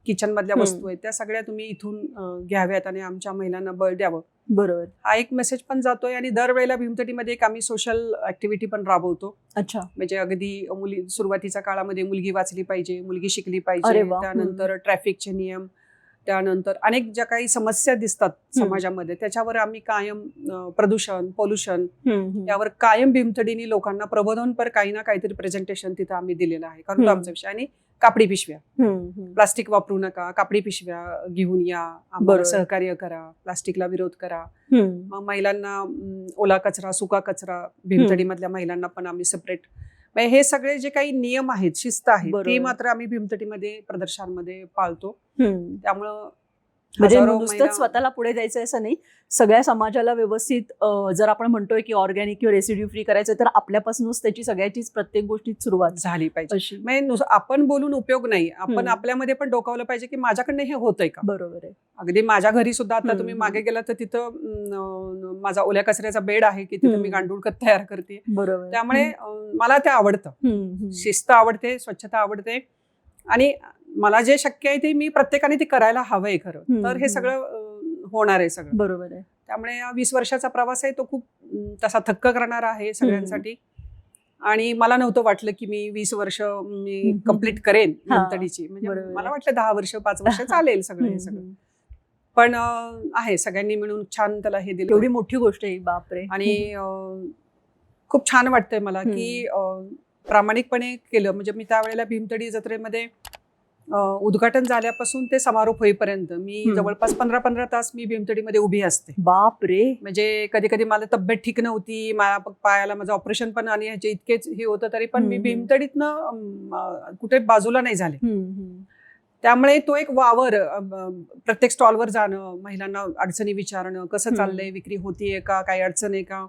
[SPEAKER 1] किचन मधल्या वस्तू आहेत त्या सगळ्या तुम्ही इथून घ्याव्यात आणि आमच्या महिलांना बळ द्यावं.
[SPEAKER 2] बरोबर.
[SPEAKER 1] हा एक मेसेज पण जातोय. आणि दरवेळेला भीमतडीमध्ये एक आम्ही सोशल ऍक्टिव्हिटी पण राबवतो.
[SPEAKER 2] अच्छा.
[SPEAKER 1] म्हणजे अगदी सुरुवातीच्या काळामध्ये मुलगी वाचली पाहिजे, मुलगी शिकली पाहिजे, त्यानंतर ट्रॅफिकचे नियम, त्यानंतर अनेक ज्या काही समस्या दिसतात समाजामध्ये त्याच्यावर आम्ही कायम प्रदूषण, पोल्युशन यावर कायम भीमतडीने लोकांना प्रबोधनपर काही ना काहीतरी प्रेझेंटेशन तिथं आम्ही दिलेलं आहे. कारण तो आमचा विषय. आणि कापडी पिशव्या, प्लास्टिक वापरू नका, कापडी पिशव्या घेऊन या, आम्हाला सहकार्य करा, प्लास्टिकला विरोध करा. मग महिलांना ओला कचरा, सुका कचरा, भीमतडी मधल्या महिलांना पण आम्ही सेपरेट, हे सगळे जे काही नियम आहेत, शिस्त आहे, ते मात्र आम्ही भीमतडीमध्ये प्रदर्शनामध्ये पाळतो. त्यामुळं
[SPEAKER 2] म्हणजे नुसतंच स्वतःला पुढे जायचं असं नाही, सगळ्या समाजाला व्यवस्थित जर आपण म्हणतोय की ऑर्गॅनिक किंवा रेसिड्यू फ्री करायचं तर आपल्यापासूनच त्याची सगळ्याचीच प्रत्येक गोष्टीत सुरुवात
[SPEAKER 1] झाली पाहिजे. म्हणजे आपण बोलून उपयोग नाही, आपण आपल्यामध्ये पण डोकावलं पाहिजे की माझ्याकडनं हे होतंय का.
[SPEAKER 2] बरोबर आहे.
[SPEAKER 1] अगदी माझ्या घरी सुद्धा आता तुम्ही मागे गेला तर तिथं माझा ओल्या कचऱ्याचा बेड आहे की तिथं मी गांडूळ खत तयार करते.
[SPEAKER 2] बरोबर.
[SPEAKER 1] त्यामुळे मला ते आवडतं, शिस्त आवडते, स्वच्छता आवडते. आणि मला जे शक्य आहे ते मी प्रत्येकाने ते करायला हवंय खरं तर हे सगळं होणार आहे सगळं.
[SPEAKER 2] बरोबर आहे.
[SPEAKER 1] त्यामुळे 20 वर्षाचा प्रवास आहे तो खूप तसा थक्क करणारा आहे सगळ्यांसाठी. आणि मला नव्हतं वाटलं की मी 20 वर्ष मी कम्प्लीट करेन भीमतडीची. म्हणजे मला वाटलं 10 वर्ष 5 वर्ष चालेल सगळं हे सगळं. पण आहे, सगळ्यांनी मिळून छान त्याला हे दिलं.
[SPEAKER 2] एवढी मोठी गोष्ट आहे, बापरे.
[SPEAKER 1] आणि खूप छान वाटतंय मला की प्रामाणिकपणे केलं. म्हणजे मी त्यावेळेला भीमतडी जत्रेमध्ये उद्घाटन झाल्यापासून ते समारोप होईपर्यंत मी जवळपास 15-15 तास मी भीमतडीमध्ये उभी असते.
[SPEAKER 2] बापरे.
[SPEAKER 1] म्हणजे कधी कधी मला तब्येत ठीक नव्हती, माझ्या पायाला माझं ऑपरेशन पण आणि ह्याचे इतकेच हे होतं, तरी पण मी भीमतडीतनं कुठे बाजूला नाही झाले. त्यामुळे तो एक वावर, प्रत्येक स्टॉलवर जाणं, महिलांना अडचणी विचारणं, कसं चाललंय, विक्री होतीये का, काही अडचण आहे का,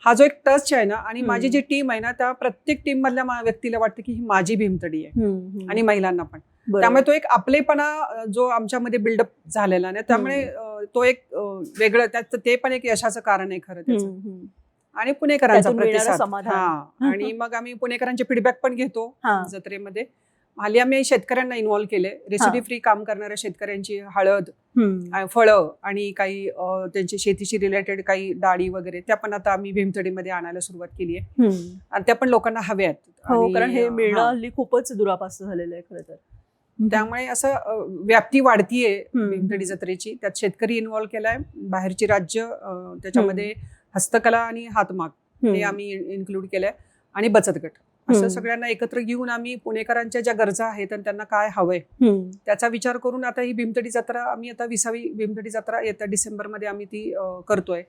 [SPEAKER 1] हा जो एक टच आहे ना. आणि माझी जी टीम आहे ना, त्या प्रत्येक टीम मधल्या व्यक्तीला वाटतं की ही माझी भीमतडी आहे, आणि महिलांना पण. त्यामुळे तो एक आपलेपणा जो आमच्यामध्ये बिल्डअप झालेला ना, त्यामुळे तो एक वेगळं, त्याचं ते पण एक यशाचं कारण आहे खरं त्याचं. आणि पुणेकरांचा प्रतिसाद. आणि मग आम्ही पुणेकरांचे फीडबॅक पण घेतो जत्रेमध्ये. हल्ली आम्ही शेतकऱ्यांना इन्व्हॉल्व्ह केले, रेसिडी फ्री काम करणाऱ्या शेतकऱ्यांची हळद, फळं आणि काही त्यांची शेतीशी रिलेटेड काही डाळी वगैरे, त्या पण आता आम्ही भीमतडीमध्ये आणायला सुरुवात केली आहे. आणि त्या पण लोकांना हव्या आहेत,
[SPEAKER 2] कारण हे मिळणं हल्ली खूपच दुरापास्त झालेलं आहे खरं तर.
[SPEAKER 1] त्यामुळे असं व्याप्ती वाढतीये भीमतडी जत्रेची. त्यात शेतकरी इन्व्हॉल्व्ह केलाय, बाहेरची राज्य, त्याच्यामध्ये हस्तकला आणि हातमाग हे आम्ही इन्क्लूड केलंय, आणि बचत गट. असं सगळ्यांना एकत्र घेऊन आम्ही पुणेकरांच्या ज्या गरजा आहेत आणि त्यांना काय हवंय त्याचा विचार करून आता ही भीमतडी जत्रा, आम्ही आता 20वी भीमतडी जत्रा येत्या डिसेंबरमध्ये आम्ही ती करतोय.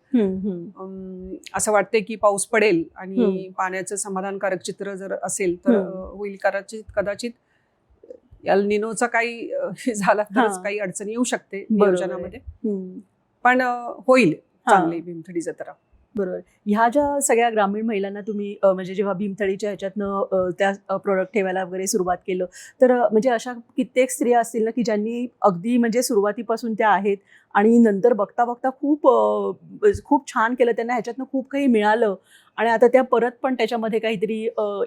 [SPEAKER 1] असं वाटतंय की पाऊस पडेल आणि पाण्याचं समाधानकारक चित्र जर असेल तर होईल. कदाचित एल निनोचा काही झाला तरच काही अडचण येऊ शकते नियोजनामध्ये, पण होईल चांगली भीमतडी जत्रा.
[SPEAKER 2] बरोबर. ह्या ज्या सगळ्या ग्रामीण महिलांना तुम्ही म्हणजे जेव्हा भीमतडीच्या ह्याच्यातनं त्या प्रोडक्ट ठेवायला वगैरे सुरुवात केलं, तर म्हणजे अशा कित्येक स्त्रिया असतील ना की ज्यांनी अगदी म्हणजे सुरुवातीपासून त्या आहेत आणि नंतर बघता बघता खूप छान केलं, त्यांना ह्याच्यातनं खूप काही मिळालं, आणि आता त्या परत पण त्याच्यामध्ये काहीतरी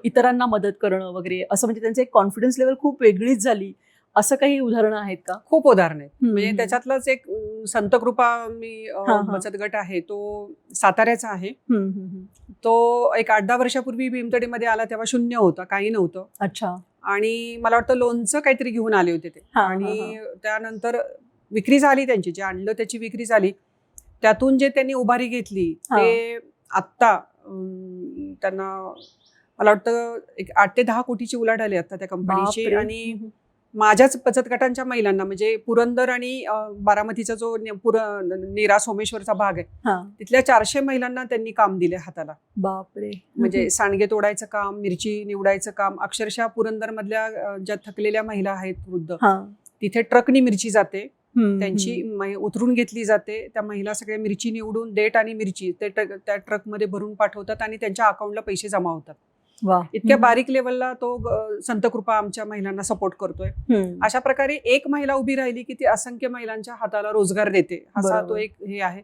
[SPEAKER 2] इतरांना मदत करणं वगैरे असं, म्हणजे त्यांचं एक कॉन्फिडन्स लेवल खूप वेगळीच झाली. असं काही उदाहरणं आहेत का?
[SPEAKER 1] खूप उदाहरण आहेत. म्हणजे त्याच्यातलंच एक संतकृपा बचत गट आहे, तो साताऱ्याचा आहे. तो एक 8-10 वर्षापूर्वी भीमतडीमध्ये आला, तेव्हा शून्य होता, काही नव्हतं.
[SPEAKER 2] अच्छा.
[SPEAKER 1] आणि मला वाटतं लोणचं काहीतरी घेऊन आले होते ते, आणि त्यानंतर विक्री झाली त्यांची, जे आणलं त्याची विक्री झाली. त्यातून जे त्यांनी उभारी घेतली ते आत्ता त्यांना मला वाटतं एक 8 ते 10 कोटीची उलाढाल आहे आता त्या कंपनीची. आणि माझ्याच बचत गटांच्या महिलांना, म्हणजे पुरंदर आणि बारामतीचा जो नीरा सोमेश्वरचा भाग आहे, तिथल्या 400 महिलांना त्यांनी काम दिले हाताला.
[SPEAKER 2] बापरे.
[SPEAKER 1] म्हणजे सांडगे तोडायचं काम, मिरची निवडायचं काम. अक्षरशः पुरंदर मधल्या ज्या थकलेल्या महिला आहेत वृद्ध, तिथे ट्रकनी मिरची जाते, त्यांची उतरून घेतली जाते. त्या महिला सगळ्या मिरची निवडून, देठ आणि मिरची ते त्या ट्रकमध्ये भरून पाठवतात आणि त्यांच्या अकाउंटला पैसे जमा होतात. इतक्या बारीक लेवलला तो संतकृपा आमच्या महिलांना सपोर्ट करतोय. अशा प्रकारे एक महिला उभी राहिली की ती असंख्य महिलांच्या हाताला रोजगार देते, असा तो एक हे आहे.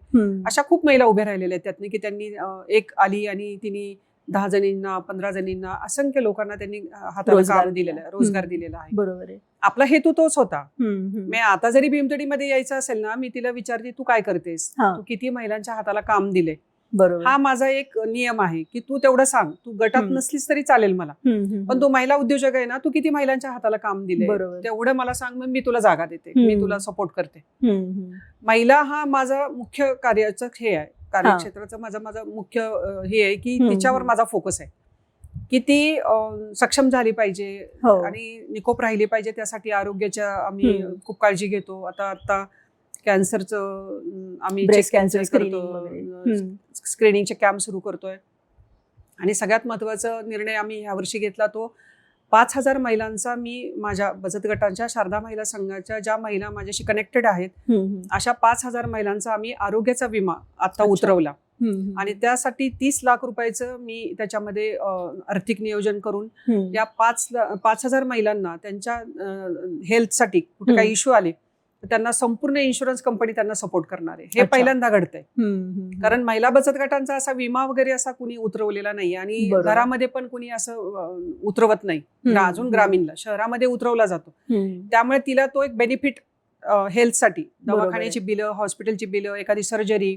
[SPEAKER 1] अशा खूप महिला उभ्या राहिलेल्या आहेत त्यातनी, की त्यांनी एक आली आणि तिने 10 जणींना 15 जणींना असंख्य लोकांना त्यांनी हाताला काम दिलेलं आहे, रोजगार दिलेला आहे.
[SPEAKER 2] बरोबर आहे.
[SPEAKER 1] आपला हेतू तोच होता. मी आता जरी भीमतडीमध्ये यायचं असेल ना, मी तिला विचारते तू काय करतेस, तू किती महिलांच्या हाताला काम दिले. हा माझा एक नियम आहे की तू तेवढं सांग, तू गटात नसलीस तरी चालेल मला, पण तू महिला उद्योजक आहे ना, तू किती महिलांच्या हाताला काम दिले तेवढं मला सांग, मग मी तुला जागा देते, मी तुला सपोर्ट करते. महिला हा माझा मुख्य कार्याचं हे आहे, कार्यक्षेत्राचं माझं मुख्य हे आहे की तिच्यावर माझा फोकस आहे की ती सक्षम झाली पाहिजे आणि निकोप राहिली पाहिजे. त्यासाठी आरोग्याच्या आम्ही खूप काळजी घेतो. आता कॅन्सरचं आम्ही स्क्रीनिंगचे कॅम्प सुरू करतोय. आणि सगळ्यात महत्वाचा निर्णय आम्ही ह्या वर्षी घेतला तो 5,000 महिलांचा, मी माझ्या बचत गटांच्या शारदा महिला संघाच्या ज्या महिला माझ्याशी कनेक्टेड आहेत अशा 5,000 महिलांचा आम्ही आरोग्याचा विमा आता उतरवला. आणि त्यासाठी 30 लाख रुपयाचं मी त्याच्यामध्ये आर्थिक नियोजन करून या 5,000 महिलांना त्यांच्या हेल्थसाठी कुठे काही इश्यू आले त्यांना संपूर्ण इन्शुरन्स कंपनी त्यांना सपोर्ट करणार आहे. हे पहिल्यांदा घडतंय, कारण महिला बचत गटांचा असा विमा वगैरे असा कुणी उतरवलेला नाही आणि घरामध्ये पण कुणी असं उतरवत नाही. अजून ग्रामीणला, शहरामध्ये उतरवला जातो. त्यामुळे तिला तो एक बेनिफिट हेल्थसाठी, दवाखान्याची बिलं, हॉस्पिटलची बिलं, एखादी सर्जरी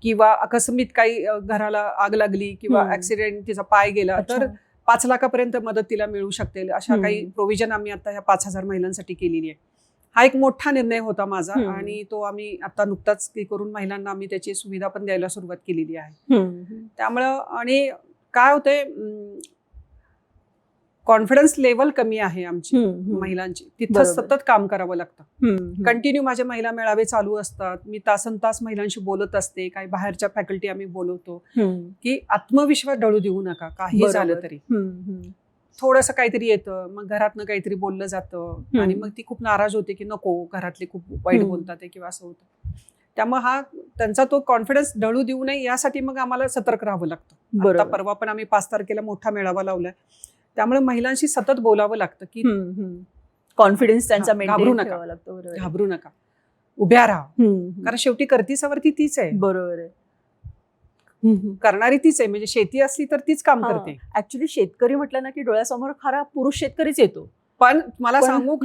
[SPEAKER 1] किंवा आकस्मित काही घराला आग लागली किंवा ऍक्सिडेंट, तिचा पाय गेला तर 5 लाखापर्यंत मदत तिला मिळू शकते. अशा काही प्रोव्हिजन आम्ही आता ह्या 5,000 महिलांसाठी केलेली आहे. हा एक मोठा निर्णय होता माझा
[SPEAKER 2] हम्म.
[SPEAKER 1] आणि तो आम्ही आता नुकताच करून महिलांना आम्ही त्याची सुविधा पण द्यायला सुरुवात केलेली आहे. त्यामुळं आणि काय होतंय, कॉन्फिडन्स लेवल कमी आहे आमची महिलांची, तिथं
[SPEAKER 2] बरोबर.
[SPEAKER 1] सतत काम करावं लागतं. कंटिन्यू माझे महिला मेळावे चालू असतात, मी तासन तास महिलांशी बोलत असते, काही बाहेरच्या फॅकल्टी आम्ही बोलवतो की आत्मविश्वास डळू देऊ नका, काही झालं तरी. थोडंसं काहीतरी येतं, मग घरातनं काहीतरी बोललं जातं आणि मग ती खूप नाराज होते की नको, घरातले खूप वाईट बोलतात किंवा असं होतं. त्यामुळे हा त्यांचा तो कॉन्फिडन्स डळू देऊ नये यासाठी मग आम्हाला सतर्क राहावं लागतं. आता परवा पण आम्ही 5 तारखेला मोठा मेळावा लावलाय, त्यामुळे महिलांशी सतत बोलावं लागतं की
[SPEAKER 2] कॉन्फिडन्स त्यांचा
[SPEAKER 1] घाबरू नका, घाबरू नका, उभ्या राहा, कारण शेवटी करतीसावरती तीच आहे.
[SPEAKER 2] बरोबर आहे.
[SPEAKER 1] करणारी तीच आहे, म्हणजे शेती असली तर तीच काम करते.
[SPEAKER 2] ऍक्च्युली शेतकरी म्हटलं ना की डोळ्यासमोर खरा पुरुष शेतकरीच येतो.
[SPEAKER 1] पण मला सांगू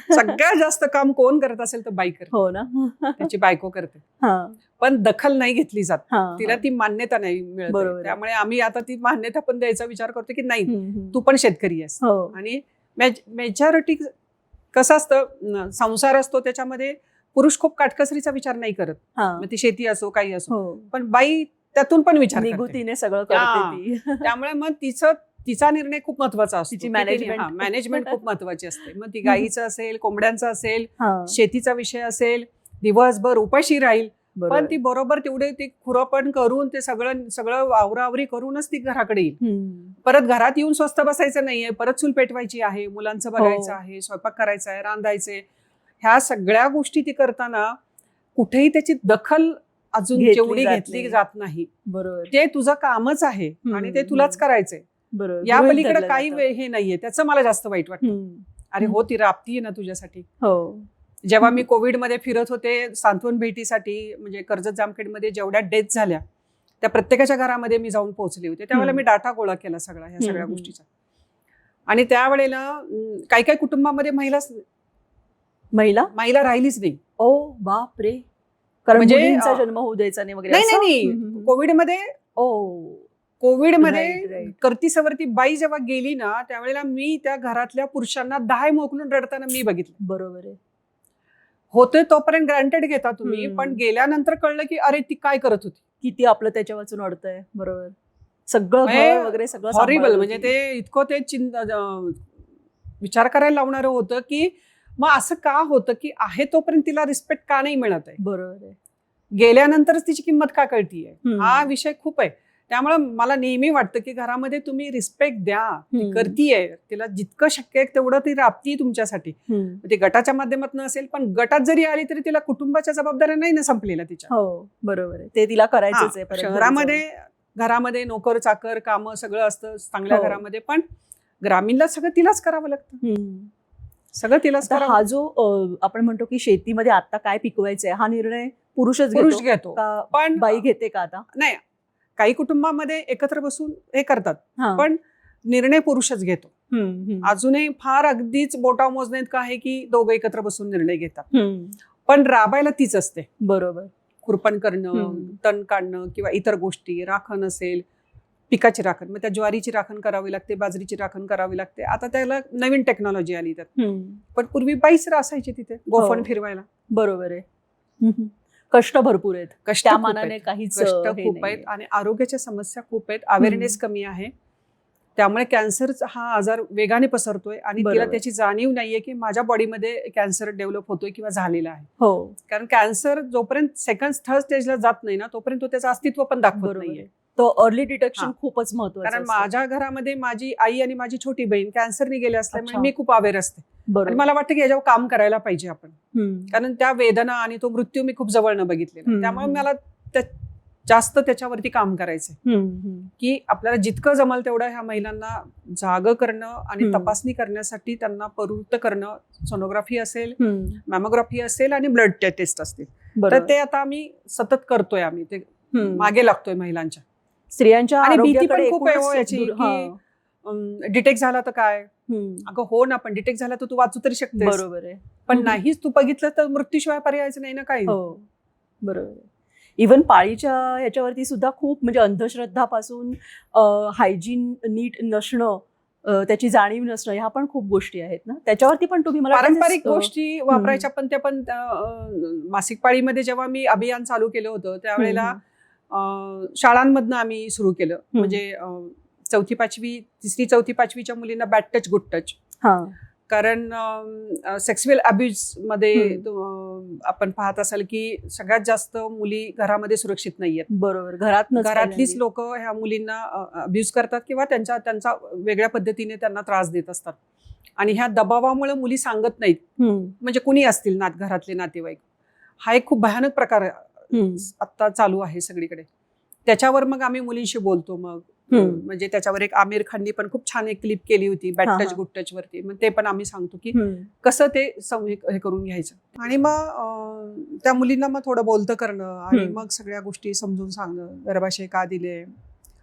[SPEAKER 1] सगळ्यात जास्त काम कोण करत असेल तर बाई करते.
[SPEAKER 2] हो ना,
[SPEAKER 1] त्याची बायको करते, पण दखल नाही घेतली जात, तिला ती मान्यता नाही मिळत. त्यामुळे आम्ही आता ती मान्यता पण द्यायचा विचार करतो की नाही, तू पण शेतकरी आहेस. आणि मेजॉरिटी कसं असतं, संसार असतो त्याच्यामध्ये पुरुष खूप काटकसरीचा विचार नाही करत, मग ती शेती असो काही असो, पण बाई त्यातून पण विचार
[SPEAKER 2] निगुतीने सगळं करते.
[SPEAKER 1] त्यामुळे मग तिचा निर्णय खूप महत्वाचा असतो. तिची मॅनेजमेंट खूप महत्वाची असते. मग ती गाईचं असेल, कोंबड्यांचं असेल, शेतीचा विषय असेल, दिवसभर उपाशी राहील, पण ती बरोबर तेवढे ती खुरपण करून ते सगळं आवरावरी करूनच ती घराकडे येईल. परत घरात येऊन स्वस्त बसायचं नाहीये, परत चूल पेटवायची आहे, मुलांचं बघायचं आहे, स्वयंपाक करायचा आहे, रांधायचे, ह्या सगळ्या गोष्टी ती करताना कुठेही त्याची दखल अजून जेवढी घेतली जात नाही.
[SPEAKER 2] बरोबर,
[SPEAKER 1] ते तुझं कामच आहे आणि ते तुलाच करायचंय. या पलीकडे काही हे नाहीये, त्याचं मला जास्त वाईट वाटतं. अरे हो, ती राबतीये ना तुझ्यासाठी. जेव्हा मी कोविडमध्ये फिरत होते सांत्वन भेटीसाठी, म्हणजे कर्जत जामखेडमध्ये जेवढ्या डेथ झाल्या त्या प्रत्येकाच्या घरामध्ये मी जाऊन पोहोचले होते. त्यावेळेला मी डाटा गोळा केला सगळा ह्या सगळ्या गोष्टीचा. आणि त्यावेळेला काही काही कुटुंबामध्ये महिला राहिलीच नाही.
[SPEAKER 2] ओ बाप रे, म्हणजे जन्म होऊ द्यायचा नाही वगैरे.
[SPEAKER 1] नाही, कोविडमध्ये करतीसवरती बाई जेव्हा गेली ना, त्यावेळेला मी त्या घरातल्या पुरुषांना 10 मोकलून रडताना मी बघितलं.
[SPEAKER 2] बरोबर आहे.
[SPEAKER 1] होते तोपर्यंत ग्रँटेड घेता तुम्ही, पण गेल्यानंतर कळलं की अरे ती काय करत होती,
[SPEAKER 2] किती आपलं त्याच्या वाचून अडतंय. बरोबर, सगळं वगैरे सगळं
[SPEAKER 1] हॉरिबल. म्हणजे ते इतकं ते विचार करायला लावणारं होतं की मग असं का होतं की आहे तोपर्यंत तिला रिस्पेक्ट का नाही मिळत आहे,
[SPEAKER 2] बरोबर आहे,
[SPEAKER 1] गेल्यानंतरच तिची किंमत का कळतीये. हा विषय खूप आहे. त्यामुळे मला नेहमी वाटतं की घरामध्ये तुम्ही रिस्पेक्ट द्या, ती करतीये, तिला जितकं शक्य आहे तेवढं ती राबतीये तुमच्यासाठी. ती गटाच्या माध्यमातून असेल, पण गटात जरी आली तरी तिला कुटुंबाच्या जबाबदाऱ्या नाही ना संपलेल्या तिच्या.
[SPEAKER 2] हो बरोबर आहे, ते तिला करायचंच आहे.
[SPEAKER 1] शहरामध्ये घरामध्ये नोकर चाकर काम सगळं असतं चांगल्या घरामध्ये, पण ग्रामीणला सगळं तिलाच करावं लागतं, सगळं तिलाच.
[SPEAKER 2] हा जो आपण म्हणतो की शेतीमध्ये आता काय पिकवायचंय हा निर्णय पुरुष घेतो,
[SPEAKER 1] पण
[SPEAKER 2] बाई घेते का आता?
[SPEAKER 1] नाही, काही कुटुंबामध्ये एकत्र बसून हे करतात, पण निर्णय पुरुषच घेतो. अजूनही फार अगदीच बोटा मोजण्यात का आहे की दोघं एकत्र बसून निर्णय घेतात, पण राबायला तीच असते.
[SPEAKER 2] बरोबर,
[SPEAKER 1] खुरपण करणं, तण काढणं किंवा इतर गोष्टी, राखण असेल, पिकाची राखण, मग त्या ज्वारीची राखण करावी लागते, बाजरीची राखण करावी लागते. आता त्याला नवीन टेक्नॉलॉजी आली त्यात, पण पूर्वी बाईच असायची तिथे गोफण फिरवायला.
[SPEAKER 2] बरोबर आहे, कष्ट भरपूर आहेत, त्या मानाने काहीच
[SPEAKER 1] कष्ट खूप आहेत आणि आरोग्याच्या समस्या खूप आहेत, अवेअरनेस कमी आहे. त्यामुळे कॅन्सर हा आजार वेगाने पसरतोय आणि तिला त्याची जाणीव नाहीये की माझ्या बॉडीमध्ये कॅन्सर डेव्हलप होतोय किंवा झालेला आहे. कारण कॅन्सर जोपर्यंत सेकंड थर्ड स्टेजला जात नाही ना, तोपर्यंत तो त्याचं अस्तित्व पण दाखवत नाहीये.
[SPEAKER 2] तो अर्ली डिटेक्शन खूपच महत्त्वाचं.
[SPEAKER 1] कारण माझ्या घरामध्ये माझी आई आणि माझी छोटी बहीण कॅन्सरने गेले असल्यामुळे मी खूप अवेअर असते. आणि मला वाटतं की याच्यावर काम करायला पाहिजे आपण, कारण त्या वेदना आणि तो मृत्यू मी खूप जवळनं बघितलेला. त्यामुळे मला जास्त त्याच्यावरती काम करायचंय की आपल्याला जितकं जमल तेवढं ह्या महिलांना जागं करणं आणि तपासणी करण्यासाठी त्यांना प्रवृत्त करणं. सोनोग्राफी असेल, मॅमोग्राफी असेल आणि ब्लड टेस्ट असतील, तर ते आता आम्ही सतत करतोय. आम्ही ते मागे लागतोय महिलांच्या,
[SPEAKER 2] स्त्रियांच्या.
[SPEAKER 1] आणि भीती पण खूप आहे हो याची की डिटेक्ट झाला तर काय. अगं हो ना, पण डिटेक्ट झाला तर तू वाचू तरी शकते.
[SPEAKER 2] बरोबर आहे, पण
[SPEAKER 1] नाहीच तू बघितलं तर मृत्यूशिवाय पर्यायच नाही ना काही.
[SPEAKER 2] बरोबर. इव्हन पाळीच्या ह्याच्यावरती सुद्धा खूप म्हणजे अंधश्रद्धापासून हायजीन नीट नसणं त्याची जाणीव नसणं, ह्या पण खूप गोष्टी आहेत ना. त्याच्यावरती पण तुम्ही मला
[SPEAKER 1] पारंपरिक गोष्टी वापरायच्या, पण ते पण मासिक पाळीमध्ये जेव्हा मी अभियान चालू केलं होतं त्यावेळेला शाळांमधनं आम्ही सुरू केलं. म्हणजे चौथी पाचवी, तिसरी चौथी पाचवीच्या मुलींना बॅड टच गुड टच, कारण सेक्सुअल अब्यूज मध्ये आपण पाहत असाल की सगळ्यात जास्त मुली घरामध्ये सुरक्षित नाहीयेत.
[SPEAKER 2] बरोबर,
[SPEAKER 1] घरातलीच लोक ह्या मुलींना अब्यूज करतात किंवा त्यांचा वेगळ्या पद्धतीने त्यांना त्रास देत असतात, आणि ह्या दबावामुळे मुली सांगत नाहीत. म्हणजे कुणी असतील घरातले नातेवाईक, हा एक खूप भयानक प्रकार आता चालू आहे सगळीकडे. त्याच्यावर मग आम्ही मुलींशी बोलतो. मग म्हणजे त्याच्यावर एक आमिर खाननी पण खूप छान एक क्लिप केली होती बॅड टच गुड टच वरती. मग ते पण आम्ही सांगतो की कसं ते हे करून घ्यायचं, आणि मग त्या मुलींना मग थोडं बोलतं करणं, आणि मग सगळ्या गोष्टी समजून सांगणं, गर्भाशय का दिले,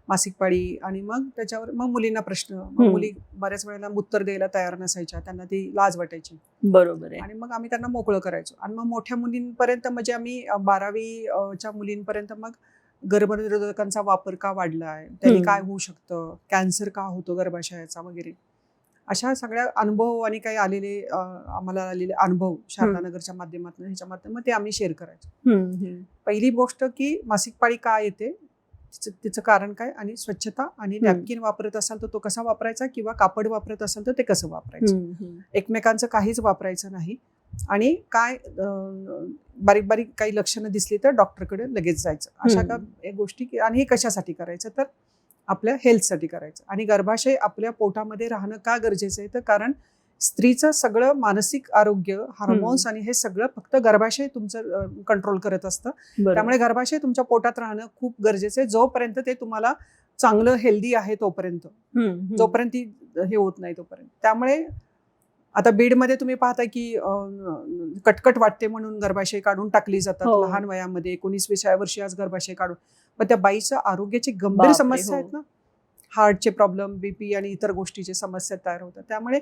[SPEAKER 1] मासिक पाळी, आणि मग त्याच्यावर मग मुलींना प्रश्न, मग मुली बऱ्याच वेळेला उत्तर द्यायला तयार नसायच्या, त्यांना ती लाज वाटायची.
[SPEAKER 2] बरोबर आहे.
[SPEAKER 1] आणि मग आम्ही त्यांना मोकळं करायचो. आणि मग मोठ्या मुलींपर्यंत, म्हणजे आम्ही 12वीच्या मुलींपर्यंत मग गर्भनिरोधकांचा वापर का वाढलाय, त्यांनी काय होऊ शकतं, कॅन्सर का होतो गर्भाशयाचा वगैरे, अशा सगळ्या अनुभव आणि काही आम्हाला आलेले अनुभव शारदानगरच्या माध्यमातून, ह्याच्या माध्यमातून मग ते आम्ही शेअर करायचो. पहिली गोष्ट की मासिक पाळी का येते, तिचं कारण काय, आणि स्वच्छता, आणि नॅपकिन वापरत असाल तर तो कसा वापरायचा, किंवा कापड वापरत असाल तर ते कसं वापरायचं, एकमेकांचं काहीच वापरायचं नाही. आणि काय बारीक बारीक काही लक्षणं दिसली तर डॉक्टरकडे लगेच जायचं. अशा का गोष्टी, आणि हे कशासाठी करायचं, तर आपल्या हेल्थसाठी करायचं. आणि गर्भाशय आपल्या पोटामध्ये राहणं का गरजेचं आहे, तर कारण स्त्रीचं सगळं मानसिक आरोग्य, हार्मोन्स आणि हे सगळं फक्त गर्भाशय तुमचं कंट्रोल करत असतं. त्यामुळे गर्भाशय तुमच्या पोटात राहणं खूप गरजेचं आहे, जोपर्यंत ते तुम्हाला चांगलं हेल्दी आहे तोपर्यंत, जोपर्यंत ती हे होत नाही तोपर्यंत. त्यामुळे आता बीडमध्ये तुम्ही पाहता की कटकट वाटते म्हणून गर्भाशय काढून टाकली जातात लहान वयामध्ये, 19-20 वर्षी आज गर्भाशय काढून. पण त्या बाईचं आरोग्याची गंभीर समस्या आहेत ना, हार्टचे प्रॉब्लेम, बीपी आणि इतर गोष्टीचे समस्या तयार होतात. त्यामुळे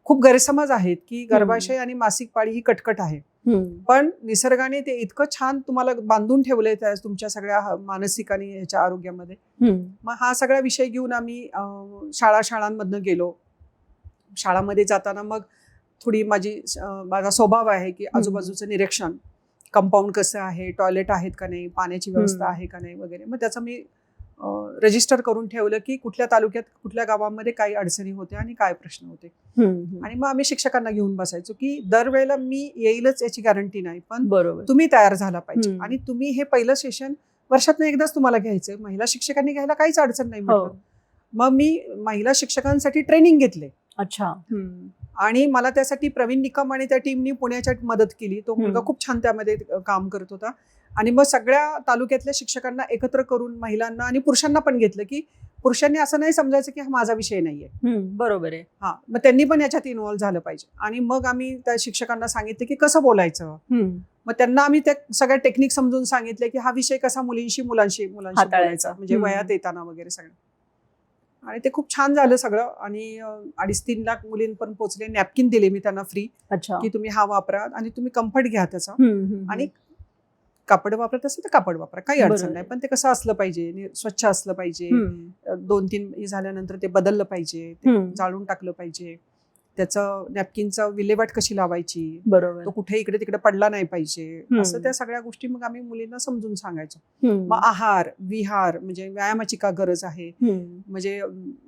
[SPEAKER 1] खूप गैरसमज आहेत की गर्भाशय आणि मासिक पाळी ही कटकट आहे, पण निसर्गाने ते इतकं छान तुम्हाला बांधून ठेवलंय त्या तुमच्या सगळ्या मानसिक आणि ह्याच्या आरोग्यामध्ये. मग हा सगळा विषय घेऊन आम्ही शाळांमधनं गेलो. शाळामध्ये जाताना मग थोडी माझा स्वभाव आहे की आजूबाजूचं निरीक्षण, कंपाऊंड कसं आहे, टॉयलेट आहेत का नाही, पाण्याची व्यवस्था आहे का नाही वगैरे. मग त्याचं मी रजिस्टर करून ठेवलं की कुठल्या तालुक्यात, कुठल्या गावामध्ये काही अडचणी होत्या आणि काय प्रश्न होते. आणि मग आम्ही शिक्षकांना घेऊन बसायचो की दरवेळेला मी येईलच याची गॅरंटी नाही, पण तुम्ही तयार झाला पाहिजे, आणि तुम्ही हे पहिलं सेशन वर्षातनं एकदाच तुम्हाला घ्यायचं. महिला शिक्षकांनी घ्यायला काहीच अडचण नाही म्हटलं. मग मी महिला शिक्षकांसाठी ट्रेनिंग घेतले.
[SPEAKER 2] अच्छा.
[SPEAKER 1] आणि मला त्यासाठी प्रवीण निकम आणि त्या टीमनी पुण्याच्या मदत केली. तो मुलगा खूप छान त्यामध्ये काम करत होता. आणि मग सगळ्या तालुक्यातल्या शिक्षकांना एकत्र करून महिलांना आणि पुरुषांना पण घेतलं की पुरुषांनी असं नाही समजायचं की हा माझा विषय नाहीये.
[SPEAKER 2] बरोबर आहे.
[SPEAKER 1] मग त्यांनी पण याच्यात इन्व्हॉल्व्ह झालं पाहिजे. आणि मग आम्ही त्या शिक्षकांना सांगितलं की कसं बोलायचं. मग त्यांना आम्ही त्या सगळ्या टेक्निक समजून सांगितलं की हा विषय कसा मुलांशी बोलायचा, म्हणजे वयात येताना वगैरे सगळं. आणि ते खूप छान झालं सगळं. आणि 2.5-3 लाख मुलींपर्यंत पोहोचले. नॅपकिन दिले मी त्यांना फ्री की तुम्ही हा वापरा आणि तुम्ही कम्फर्ट घ्या त्याचा. आणि कापड वापरत असेल तर कापड वापरा, काही अडचण नाही, पण ते कसं असलं पाहिजे, स्वच्छ असलं पाहिजे. 2-3 झाल्यानंतर ते बदललं पाहिजे, ते जाळून टाकलं पाहिजे. त्याचं नॅपकिनचं विल्हेवाट कशी लावायची,
[SPEAKER 2] बरोबर,
[SPEAKER 1] तो कुठे इकडे तिकडे पडला नाही पाहिजे, असं त्या सगळ्या गोष्टी मग आम्ही मुलींना समजून सांगायचो. मग आहार विहार, म्हणजे व्यायामाची का गरज आहे, म्हणजे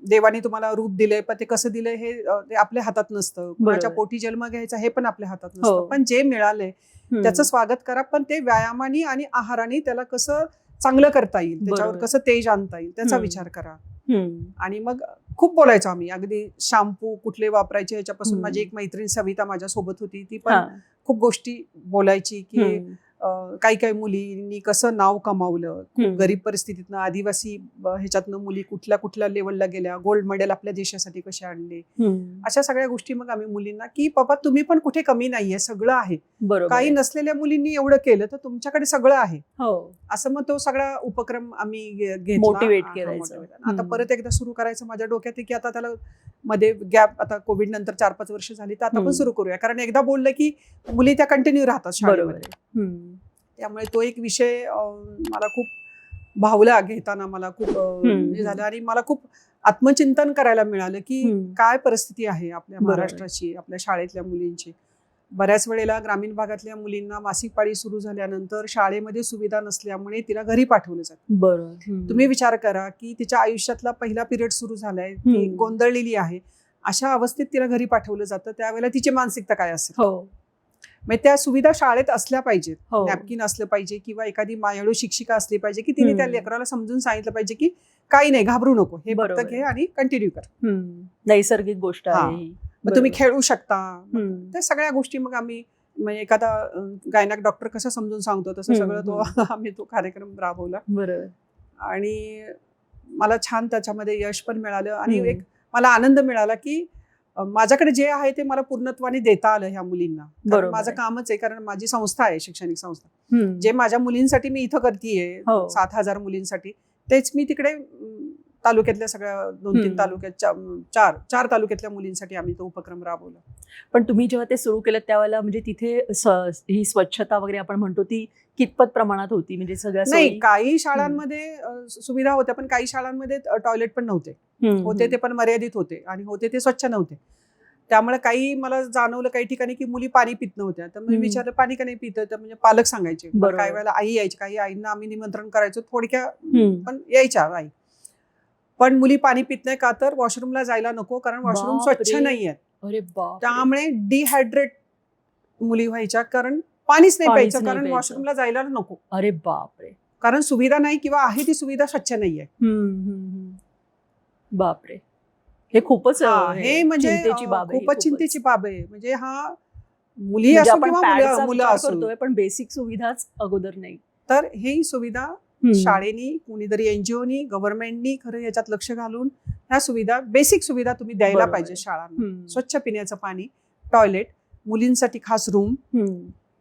[SPEAKER 1] देवाने तुम्हाला रूप दिलंय पण ते कसं दिलंय हे आपल्या हातात नसतं. कुणाच्या पोटी जन्म घ्यायचा हे पण आपल्या हातात नसतं. पण जे मिळालंय त्याचं स्वागत करा, पण ते व्यायामाने आणि आहाराने त्याला कसं चांगलं करता येईल, त्याच्यावर कसं तेज आणता येईल त्याचा विचार करा. आणि मग खूप बोलायचो आम्ही, अगदी शॅम्पू कुठले वापरायचे ह्याच्यापासून. माझी एक मैत्रीण सविता माझ्या सोबत होती, ती पण खूप गोष्टी बोलायची की काही मुलींनी कसं नाव कमावलं, खूप गरीब परिस्थितीतनं, आदिवासी ह्याच्यातनं मुली कुठल्या कुठल्या लेवलला गेल्या, गोल्ड मेडल आपल्या देशासाठी कसे आणले, अशा सगळ्या गोष्टी मग आम्ही मुलींना की बाबा तुम्ही पण कुठे कमी नाहीये, सगळं आहे. काही नसलेल्या मुलींनी एवढं केलं तर तुमच्याकडे सगळं आहे, असं मग तो सगळा उपक्रम आम्ही घेतला,
[SPEAKER 2] मोटिवेट करायचं.
[SPEAKER 1] आता परत एकदा सुरू करायचं माझ्या डोक्यात की आता त्याला मध्ये गॅप, आता कोविड नंतर 4-5 वर्ष झाली तर आता आपण सुरू करूया, कारण एकदा बोललं की मुली त्या कंटिन्यू राहतात शाळेमध्ये. त्यामुळे तो एक विषय मला खूप भावला घेताना मला खूप हे झालं आणि मला खूप आत्मचिंतन करायला मिळालं की काय परिस्थिती आहे आपल्या महाराष्ट्राची, आपल्या शाळेतल्या मुलींची. बऱ्याच वेळेला ग्रामीण भागातल्या मुलींना मासिक पाळी सुरू झाल्यानंतर शाळेमध्ये सुविधा नसल्यामुळे तिला घरी पाठवलं जातं.
[SPEAKER 2] बरोबर.
[SPEAKER 1] तुम्ही विचार करा की तिच्या आयुष्यातला पहिला पिरियड सुरू झालाय, ती गोंधळलेली आहे, अशा अवस्थेत तिला घरी पाठवलं जातं. त्यावेळेला तिची मानसिकता काय असेल? मग त्या सुविधा शाळेत असल्या पाहिजेत. नॅपकिन असलं पाहिजे किंवा एखादी मायाळू शिक्षिका असली पाहिजे की तिने त्या लेकराला समजून सांगितलं पाहिजे की काही नाही, घाबरू नको, हे फक्त घे आणि कंटिन्यू कर.
[SPEAKER 2] नैसर्गिक गोष्ट आहे.
[SPEAKER 1] मग तुम्ही खेळू शकता. त्या सगळ्या गोष्टी मग आम्ही म्हणजे एखादा गायनाक डॉक्टर कसं समजून सांगतो तसं सगळं आम्ही तो कार्यक्रम राबवला.
[SPEAKER 2] बरोबर.
[SPEAKER 1] आणि मला छान त्याच्यामध्ये यश पण मिळालं आणि एक मला आनंद मिळाला की माझ्याकडे जे आहे ते मला पूर्णत्वाने देता आलं ह्या मुलींना. माझं कामच आहे, कारण माझी संस्था आहे, शैक्षणिक संस्था. जे माझ्या मुलींसाठी मी इथं करतेय 7,000 मुलींसाठी, तेच मी तिकडे तालुक्यातल्या सगळ्या 2-3 तालुक्यात 4 तालुक्यातल्या मुलींसाठी आम्ही तो उपक्रम राबवला.
[SPEAKER 2] पण तुम्ही जेव्हा ते सुरू केलं त्यावेळेला म्हणजे तिथे ही स्वच्छता वगैरे आपण म्हणतो ती कितपत प्रमाणात होती? म्हणजे सगळ्या
[SPEAKER 1] नाही, काही शाळांमध्ये सुविधा होत्या, पण काही शाळांमध्ये टॉयलेट पण नव्हते. होते ते पण मर्यादित होते आणि होते ते स्वच्छ नव्हते. त्यामुळे काही मला जाणवलं काही ठिकाणी की मुली पाणी पित नव्हत्या. तर मी विचारलं पाणी का नाही पित? तर म्हणजे पालक सांगायचे. काही वेळेला आई यायची, काही आईंना आम्ही निमंत्रण करायचो थोडक्या, पण यायच्या आई. पण मुली पाणी पित नाही का? तर वॉशरूमला जायला नको, कारण वॉशरूम स्वच्छ नाही आहेत. त्यामुळे डिहायड्रेट मुली व्हायच्या, कारण पाणीच नाही प्यायचं, कारण वॉशरूमला जायला नको.
[SPEAKER 2] अरे बापरे.
[SPEAKER 1] कारण सुविधा नाही किंवा आहे ती सुविधा स्वच्छ नाहीये.
[SPEAKER 2] बापरे, हे खूपच
[SPEAKER 1] हे म्हणजे खूपच चिंतेची बाब आहे. म्हणजे हा मुली असो किंवा मुलं असो,
[SPEAKER 2] पण बेसिक सुविधाच अगोदर नाही.
[SPEAKER 1] तर ही सुविधा शाळेनी, कोणीतरी एनजीओनी, गव्हर्नमेंटनी खरं याच्यात लक्ष घालून ह्या सुविधा, बेसिक सुविधा तुम्ही द्यायला पाहिजे शाळांना. स्वच्छ पिण्याचं पाणी, टॉयलेट, मुलींसाठी खास रूम,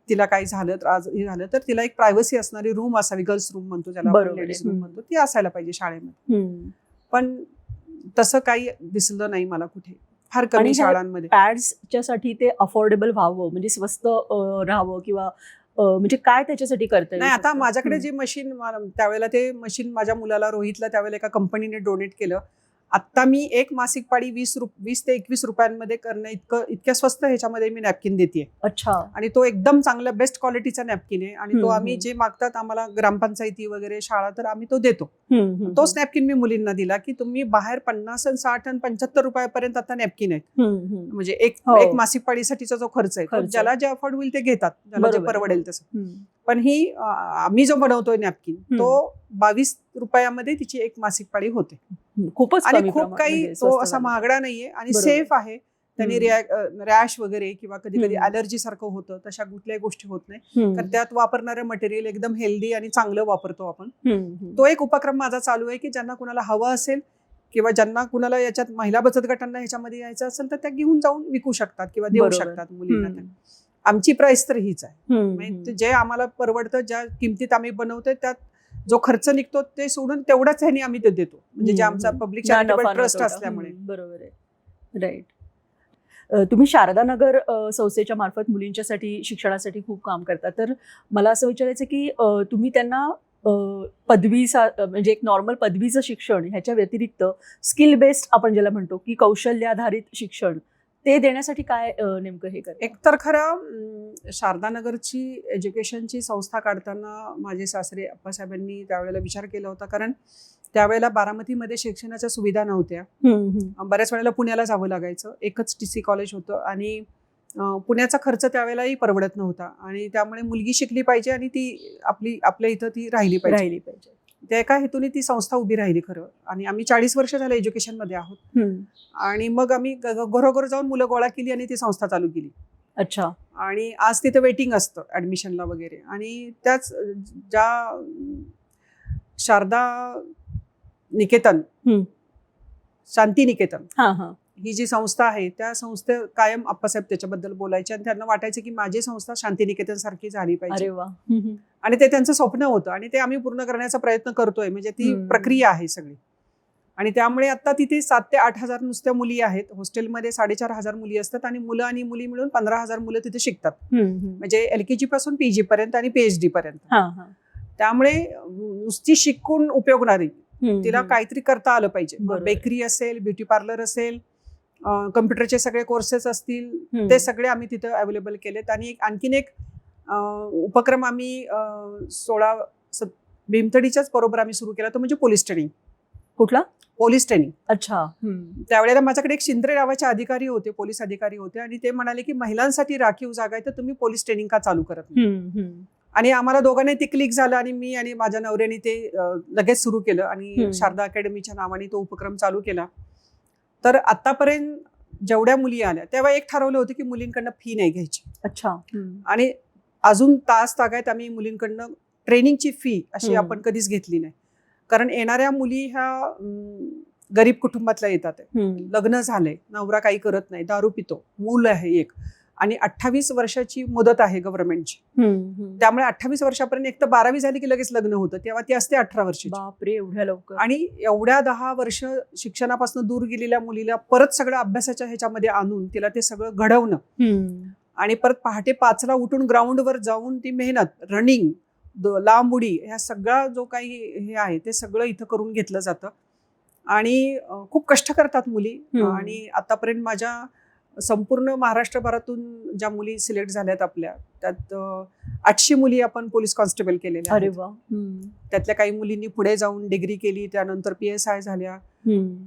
[SPEAKER 1] तिला काही झालं तर तिला एक प्रायव्हसी असणारी रूम असावी. गर्ल्स रूम म्हणतो ज्याला, लेडीज रूम म्हणतो, ती असायला पाहिजे शाळेमध्ये. पण तसं काही दिसलं नाही मला कुठे, फार कमी शाळांमध्ये.
[SPEAKER 2] पॅड्सच्या साठी ते अफोर्डेबल व्हावं, म्हणजे स्वस्त राहावं, किंवा म्हणजे काय त्याच्यासाठी करता
[SPEAKER 1] नाही. आता माझ्याकडे जे मशीन, त्यावेळेला ते मशीन माझ्या मुलाला, रोहितला, त्यावेळेला एका कंपनीने डोनेट केलं. आता मी एक मासिक पाळी 20 ते 21 रुपयांमध्ये करणं इतक्या स्वस्त ह्याच्यामध्ये मी नॅपकिन देते.
[SPEAKER 2] अच्छा.
[SPEAKER 1] आणि तो एकदम चांगला बेस्ट क्वालिटीचा नॅपकिन आहे. आणि तो आम्ही जे मागतात आम्हाला ग्रामपंचायती वगैरे, शाळा, तर आम्ही तो देतो. तोच नॅपकिन मी मुलींना दिला की तुम्ही बाहेर 50 आणि 60 आणि 75 रुपयापर्यंत आता नॅपकिन आहेत. म्हणजे एक मासिक पाळीसाठीचा जो खर्च आहे, ज्याला जे अफोर्ड होईल ते घेतात, ज्याला जे परवडेल तसं. पण ही आम्ही जो बनवतोय नॅपकिन, तो 22 रुपयामध्ये तिची एक मासिक पाळी होते.
[SPEAKER 2] खूपच.
[SPEAKER 1] आणि खूप काही तो असा महागडा नाहीये आणि सेफ आहे. त्यांनी रॅश वगैरे किंवा कधी कधी अलर्जी सारखं होतं, तशा कुठल्याही गोष्टी होत नाही. तर त्यात वापरणारं मटेरियल एकदम हेल्दी आणि चांगलं वापरतो आपण. तो एक उपक्रम माझा चालू आहे की ज्यांना कुणाला हवं असेल किंवा ज्यांना कुणाला याच्यात महिला बचत गटांना ह्याच्यामध्ये यायचं असेल तर त्या घेऊन जाऊन विकू शकतात किंवा देऊ शकतात मुलींना. आमची प्राइस तर हीच आहे. जे आम्हाला परवडतं, ज्या किमतीत आम्ही बनवतोय त्यात जो खर्च निघतो ते सोडून तेवढाच ह्यानी आम्ही ते देतो. म्हणजे जे आमचा पब्लिक चॅरिटेबल ट्रस्ट असल्यामुळे.
[SPEAKER 2] बरोबर आहे. राईट. तुम्ही शारदा नगर संस्थेच्या मार्फत मुलींच्यासाठी शिक्षणासाठी खूप काम करता. तर मला असं विचारायचं की तुम्ही त्यांना म्हणजे एक नॉर्मल पदवीचं शिक्षण ह्याच्या व्यतिरिक्त स्किल बेस्ड आपण ज्याला म्हणतो की कौशल्याधारित शिक्षण, ते देण्यासाठी काय नेमकं हे करतात?
[SPEAKER 1] एकतर खरं शारदानगरची एज्युकेशनची संस्था काढताना माझे सासरे अप्पासाहेबांनी त्यावेळेला विचार केला होता, कारण त्यावेळेला बारामतीमध्ये शिक्षणाच्या सुविधा नव्हत्या. बऱ्याच वेळेला पुण्याला जावं लागायचं. एकच TC कॉलेज होतं आणि पुण्याचा खर्च त्यावेळेलाही परवडत नव्हता आणि त्यामुळे मुलगी शिकली पाहिजे आणि ती आपल्या इथं ती राहिली पाहिजे. त्या एका हेतूने ती संस्था उभी राहिली खरं. आणि आम्ही 40 वर्ष झालं एज्युकेशनमध्ये आहोत. आणि मग आम्ही घरोघर जाऊन मुलं गोळा केली आणि ती संस्था चालू केली.
[SPEAKER 2] अच्छा.
[SPEAKER 1] आणि आज तिथं वेटिंग असतं ऍडमिशनला वगैरे. आणि त्याच ज्या शारदा निकेतन, शांती निकेतन ही जी संस्था आहे, त्या संस्थे कायम अप्पासाहेब त्याच्याबद्दल बोलायचे आणि त्यांना वाटायचं की माझी संस्था शांती निकेतन सारखी झाली पाहिजे. आणि ते त्यांचं स्वप्न होतं आणि ते आम्ही पूर्ण करण्याचा प्रयत्न करतोय. म्हणजे ती प्रक्रिया आहे सगळी. आणि त्यामुळे आता तिथे 7 ते 8 हजार नुसत्या मुली आहेत. हॉस्टेलमध्ये 4,500 मुली असतात आणि मुलं आणि मुली मिळून 15,000 मुलं तिथे शिकतात. म्हणजे LKG पासून PG पर्यंत आणि PhD पर्यंत. त्यामुळे नुसती शिकून उपयोग नाही, तिला काहीतरी करता आलं पाहिजे.
[SPEAKER 2] बरोबर.
[SPEAKER 1] बेकरी असेल, ब्युटी पार्लर असेल, कम्प्युटरचे सगळे कोर्सेस असतील, ते सगळे आम्ही तिथं अवेलेबल केलेत. आणि आणखीन एक उपक्रम आम्ही भीमथडीच्याच बरोबर आम्ही सुरू केला, तो म्हणजे पोलीस ट्रेनिंग.
[SPEAKER 2] कुठला?
[SPEAKER 1] Police training.
[SPEAKER 2] अच्छा.
[SPEAKER 1] त्यावेळेला माझ्याकडे एक शिंद्रे नावाचे अधिकारी होते, पोलीस अधिकारी होते, आणि ते म्हणाले की महिलांसाठी राखीव जागा आहे तर तुम्ही पोलीस ट्रेनिंग का चालू करत नाही. आणि आम्हाला दोघांनी ते क्लिक झालं आणि मी आणि माझ्या नवऱ्याने ते लगेच सुरू केलं आणि शारदा अकॅडमीच्या नावाने तो उपक्रम चालू केला. तर आतापर्यंत जेवढ्या मुली आल्या तेव्हा एक ठरवलं होतं की मुलींकडनं फी नाही घ्यायची.
[SPEAKER 2] अच्छा.
[SPEAKER 1] आणि अजून तागायत आम्ही मुलींकडनं ट्रेनिंगची फी अशी आपण कधीच घेतली नाही. कारण येणाऱ्या मुली ह्या गरीब कुटुंबातल्या येतात, लग्न झालंय, नवरा काही करत नाही, दारू पितो, मूल आहे एक, आणि 28 वर्षाची मुदत आहे गव्हर्नमेंटची. त्यामुळे 28 वर्षापर्यंत एक तर 12वी झाली की लगेच लग्न होतं, तेव्हा ती असते 18 वर्षाची.
[SPEAKER 2] बापरे, एवढ्या लवकर.
[SPEAKER 1] आणि एवढ्या 10 वर्ष शिक्षणापासून दूर गेलेल्या मुलीला परत सगळं अभ्यासाच्या ह्याच्यामध्ये आणून तिला ते सगळं घडवणं आणि परत पहाटे 5ला उठून ग्राउंडवर जाऊन ती मेहनत, रनिंग, लांब उडी, ह्या सगळा जो काही हे आहे ते सगळं इथं करून घेतलं जातं. आणि खूप कष्ट करतात मुली. आणि आतापर्यंत माझ्या संपूर्ण महाराष्ट्रभरातून ज्या मुली सिलेक्ट झाल्यात आपल्या, त्यात 800 मुली आपण पोलीस कॉन्स्टेबल केलेल्या.
[SPEAKER 2] अरे वा.
[SPEAKER 1] त्यातल्या काही मुलींनी पुढे जाऊन डिग्री केली, त्यानंतर PSI झाल्या.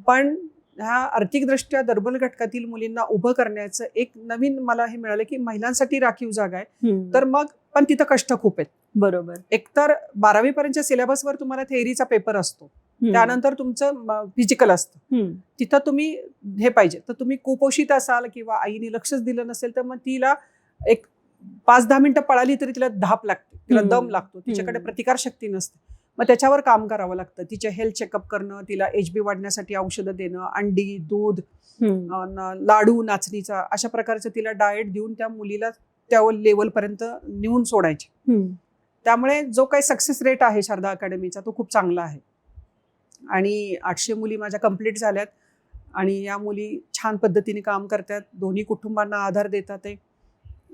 [SPEAKER 1] पण ह्या आर्थिकदृष्ट्या दुर्बल घटकातील मुलींना उभं करण्याचं एक नवीन मला हे मिळालं की महिलांसाठी राखीव जागा आहे, तर मग पण तिथं कष्ट खूप आहेत.
[SPEAKER 2] बरोबर.
[SPEAKER 1] एकतर 12वी पर्यंतच्या सिलेबसवर तुम्हाला थेअरीचा पेपर असतो, त्यानंतर तुमचं फिजिकल असतं. तिथं तुम्ही हे पाहिजे तर तुम्ही कुपोषित असाल किंवा आईने लक्षच दिलं नसेल तर मग तिला एक 5-10 मिनिटं पळाली तरी तिला धाप लागते, तिला दम लागतो, तिच्याकडे प्रतिकारशक्ती नसते. मग त्याच्यावर काम करावं लागतं. तिचे हेल्थ चेकअप करणं, तिला HB वाढण्यासाठी औषधं देणं, अंडी, दूध, लाडू, नाचणीचा, अशा प्रकारचं तिला डाएट देऊन त्या मुलीला त्या लेवलपर्यंत नेऊन सोडायचे. त्यामुळे जो काही सक्सेस रेट आहे शारदा अकॅडमीचा तो खूप चांगला आहे. आणि 800 मुली माझ्या कंप्लीट झाल्यात आणि या मुली छान पद्धतीने काम करतात, दोन्ही कुटुंबांना आधार देतात आहे.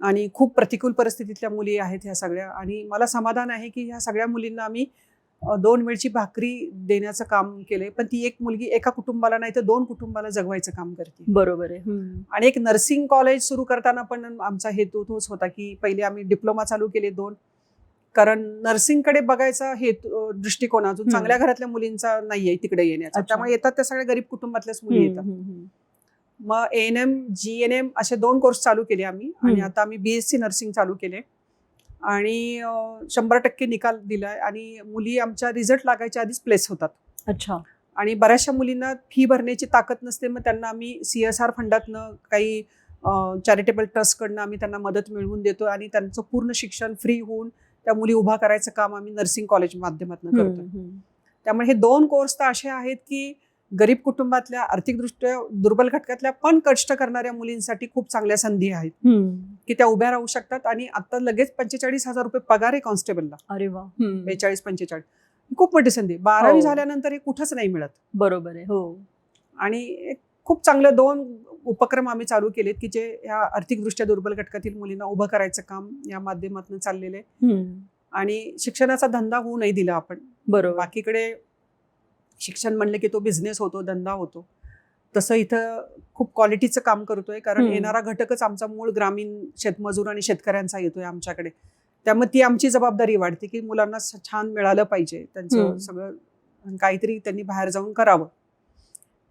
[SPEAKER 1] आणि खूप प्रतिकूल परिस्थितीतल्या मुली आहेत ह्या सगळ्या. आणि मला समाधान आहे की ह्या सगळ्या मुलींना आम्ही 2 वेळची भाकरी देण्याचं काम केलंय. पण ती एक मुलगी एका कुटुंबाला नाही तर 2 कुटुंबाला जगवायचं काम करते.
[SPEAKER 2] बरोबर आहे.
[SPEAKER 1] आणि एक नर्सिंग कॉलेज सुरू करताना पण आमचा हेतू तोच होता की पहिले आम्ही डिप्लोमा चालू केले 2, कारण नर्सिंगकडे बघायचा हेतू दृष्टिकोन अजून चांगल्या घरातल्या मुलींचा नाहीये तिकडे येण्याचा. त्यामुळे येतात त्या सगळ्या गरीब कुटुंबातल्याच मुली येतात. मग ANM, GNM असे 2 कोर्स चालू केले आम्ही. आणि आता आम्ही BSc नर्सिंग चालू केले आणि 100% निकाल दिलाय. आणि मुली आमच्या रिझल्ट लागायच्या आधीच प्लेस होतात.
[SPEAKER 2] अच्छा.
[SPEAKER 1] आणि बऱ्याचशा मुलींना फी भरण्याची ताकद नसते, मग त्यांना आम्ही CSR फंडातनं काही चॅरिटेबल ट्रस्टकडनं आम्ही त्यांना मदत मिळवून देतो आणि त्यांचं पूर्ण शिक्षण फ्री होऊन त्या मुली उभा करायचं काम आम्ही नर्सिंग कॉलेज माध्यमातून करतो. त्यामुळे हे 2 कोर्स तर असे आहेत की गरीब कुटुंबातल्या, आर्थिकदृष्ट्या दुर्बल घटकातल्या पण कष्ट करणाऱ्या मुलींसाठी खूप चांगल्या संधी आहेत की त्या उभ्या राहू शकतात. आणि आता लगेच 45,000 रुपये पगार आहे कॉन्स्टेबलला.
[SPEAKER 2] अरे वा.
[SPEAKER 1] 42-45 खूप मोठी संधी. 12वी झाल्यानंतर हे कुठंच नाही मिळत.
[SPEAKER 2] बरोबर आहे. हो.
[SPEAKER 1] आणि खूप चांगले 2 उपक्रम आम्ही चालू केलेत की जे ह्या आर्थिकदृष्ट्या दुर्बल घटकातील मुलींना उभं करायचं काम या माध्यमातून चाललेलं आहे. आणि शिक्षणाचा धंदा होऊ नाही दिला आपण.
[SPEAKER 2] बरोबर.
[SPEAKER 1] बाकीकडे शिक्षण म्हणलं की तो बिझनेस होतो, धंदा होतो, तसं इथं खूप क्वालिटीचं काम करतोय. कारण येणारा घटकच आमचा मूळ ग्रामीण शेतमजूर आणि शेतकऱ्यांचा येतोय आमच्याकडे. त्यामुळे ती आमची जबाबदारी वाढते की मुलांना छान मिळालं पाहिजे, त्यांचं सगळं काहीतरी त्यांनी बाहेर जाऊन करावं.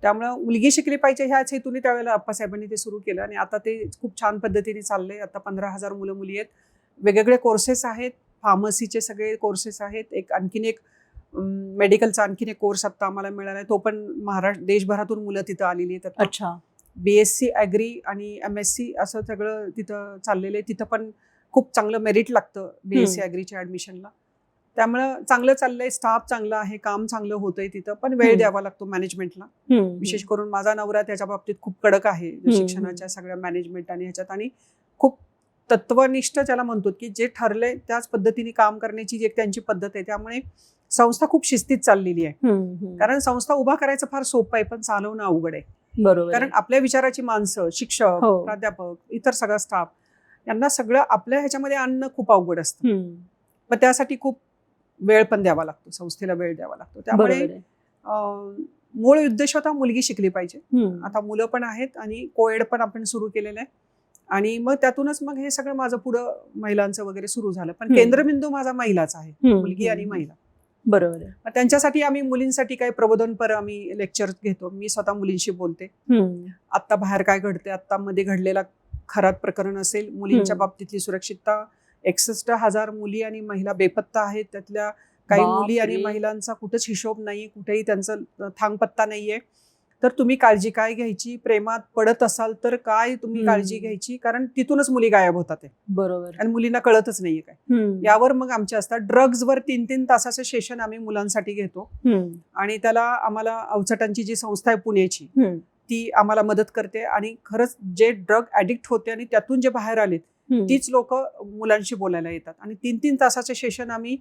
[SPEAKER 1] त्यामुळं मुलगी शिकली पाहिजे ह्याच हेतूने त्यावेळेला अप्पासाहेबांनी ते सुरू केलं. आणि आता ते खूप छान पद्धतीने चाललंय. आता 15,000 मुलं मुली आहेत. वेगवेगळे कोर्सेस आहेत, फार्मसीचे सगळे कोर्सेस आहेत. आणखीन एक मेडिकलचा आणखीन एक कोर्स आता आम्हाला मिळाला, तो पण देशभरातून मुलं तिथं आलेली आहेत.
[SPEAKER 2] अच्छा.
[SPEAKER 1] BSc ॲग्री आणि MSc असं सगळं तिथं चाललेलं आहे. तिथं पण खूप चांगलं मेरिट लागतं BSc ॲग्रीच्या ऍडमिशनला. त्यामुळं चांगलं चाललंय, स्टाफ चांगला आहे, काम चांगलं होतंय तिथं. पण वेळ द्यावा लागतो मॅनेजमेंटला. विशेष करून माझा नवरा त्याच्या बाबतीत खूप कडक आहे शिक्षणाच्या सगळ्या मॅनेजमेंट आणि ह्याच्यात. आणि खूप तत्वनिष्ठ त्याला म्हणतो की जे ठरलंय त्याच पद्धतीने काम करण्याची एक त्यांची पद्धत आहे. त्यामुळे संस्था खूप शिस्तीत चाललेली आहे. कारण संस्था उभा करायचं फार सोपं आहे, पण चालवणं अवघड आहे.
[SPEAKER 2] बरोबर.
[SPEAKER 1] कारण आपल्या विचाराची माणसं, शिक्षक, प्राध्यापक, इतर सगळा स्टाफ यांना सगळं आपल्या ह्याच्यामध्ये आणणं खूप अवघड असतं. पण त्यासाठी खूप वेळ पण द्यावा लागतो, संस्थेला वेळ द्यावा लागतो. त्यामुळे मूळ उद्देश होता मुलगी शिकली पाहिजे. आता मुलं पण आहेत आणि कोएड पण आपण सुरू केलेलं आहे आणि मग त्यातूनच मग हे सगळं माझं पुढं महिलांचं वगैरे सुरू झालं. पण केंद्रबिंदू माझा महिलाच आहे, मुलगी आणि महिला.
[SPEAKER 2] बरोबर आहे.
[SPEAKER 1] त्यांच्यासाठी आम्ही मुलींसाठी काही प्रबोधनपर आम्ही लेक्चर घेतो. मी स्वतः मुलींशी बोलते. आता बाहेर काय घडते, आता मध्ये घडलेला खराब प्रकरण असेल, मुलींच्या बाबतीतली सुरक्षितता, 61,000 मुली आणि महिला बेपत्ता आहेत. त्यातल्या काही मुली आणि महिलांचा कुठेच हिशोब नाही, कुठेही त्यांचा थांगपत्ता नाहीये. तर तुम्ही काळजी काय घ्यायची, प्रेमात पडत असाल तर काय तुम्ही काळजी घ्यायची, कारण तिथूनच मुली गायब होतात. बरोबर. आणि मुलींना कळतच नाहीये काय. यावर मग आमचे असतात ड्रग्जवर 3-3 तासाचं सेशन आम्ही मुलांसाठी घेतो आणि त्याला आम्हाला अवचटांची जी संस्था आहे पुण्याची ती आम्हाला मदत करते. आणि खरंच जे ड्रग ऍडिक्ट होते आणि त्यातून जे बाहेर आलेत तीच लोक मुलांशी बोलायला येतात. आणि 3-3 तासाचे सेशन आम्ही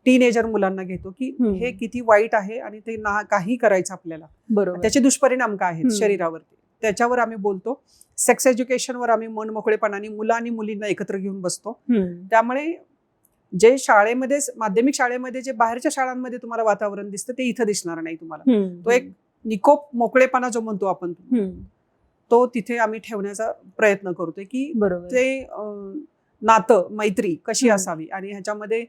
[SPEAKER 1] टीनेजर मुलांना घेतो की हे किती वाईट आहे आणि ते काही करायचं आपल्याला, त्याचे दुष्परिणाम काय आहेत शरीरावरती, त्याच्यावर आम्ही बोलतो. सेक्स एज्युकेशनवर आम्ही मन मोकळेपणाने मुलं आणि मुलींना एकत्र घेऊन बसतो. त्यामुळे जे शाळेमध्ये, माध्यमिक शाळेमध्ये जे बाहेरच्या शाळांमध्ये तुम्हाला वातावरण दिसतं ते इथं दिसणार नाही तुम्हाला. तो एक निकोप मोकळेपणा जो म्हणतो आपण तो तिथे आम्ही ठेवण्याचा प्रयत्न करतोय की ते नातं, मैत्री कशी असावी आणि ह्याच्यामध्ये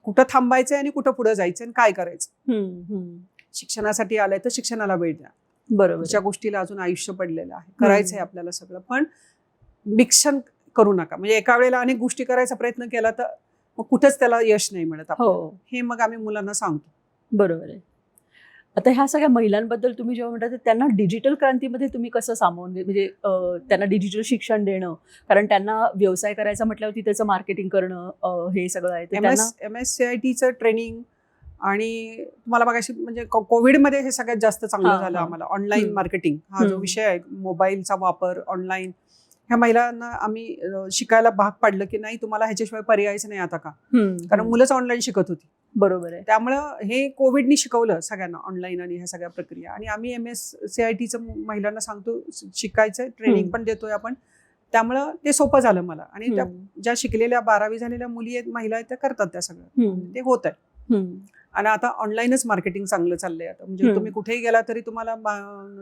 [SPEAKER 1] कुठं थांबायचंय आणि कुठं पुढे जायचं आणि काय करायचं. शिक्षणासाठी आलंय तर शिक्षणाला वेळ द्या. बरोबर. ज्या गोष्टीला अजून आयुष्य पडलेलं आहे, करायचंय आपल्याला सगळं, पण मिक्सन करू नका. म्हणजे एका वेळेला अनेक गोष्टी करायचा प्रयत्न केला तर मग कुठेच त्याला यश नाही मिळत. हे मग आम्ही मुलांना सांगतो. बरोबर आहे.
[SPEAKER 2] आता ह्या सगळ्या महिलांबद्दल तुम्ही जेव्हा म्हणता त्यांना डिजिटल क्रांतीमध्ये तुम्ही कसं सामावून, म्हणजे त्यांना डिजिटल शिक्षण देणं, कारण त्यांना व्यवसाय करायचा म्हटल्यावरती त्याचं मार्केटिंग करणं हे सगळं आहे.
[SPEAKER 1] MSCITचं ट्रेनिंग आणि तुम्हाला बघायची म्हणजे कोविडमध्ये हे सगळ्यात जास्त चांगलं झालं आम्हाला. ऑनलाईन मार्केटिंग हा जो विषय आहे, मोबाईलचा वापर, ऑनलाईन, ह्या महिलांना आम्ही शिकायला भाग पाडलं की नाही तुम्हाला ह्याच्याशिवाय पर्यायच नाही आता का, कारण मुलंच ऑनलाईन शिकत होती.
[SPEAKER 2] बरोबर आहे.
[SPEAKER 1] त्यामुळं हे कोविडनी शिकवलं सगळ्यांना ऑनलाईन आणि ह्या सगळ्या प्रक्रिया. आणि आम्ही MSCITचं महिलांना सांगतो शिकायचं, ट्रेनिंग पण देतोय आपण. त्यामुळं ते सोपं झालं मला. आणि त्या ज्या शिकलेल्या 12वी झालेल्या मुली आहेत, महिला आहेत, त्या करतात त्या सगळं, ते होत आहे. आणि आता ऑनलाईनच मार्केटिंग चांगलं चाललंय. आता म्हणजे तुम्ही कुठेही गेला तरी तुम्हाला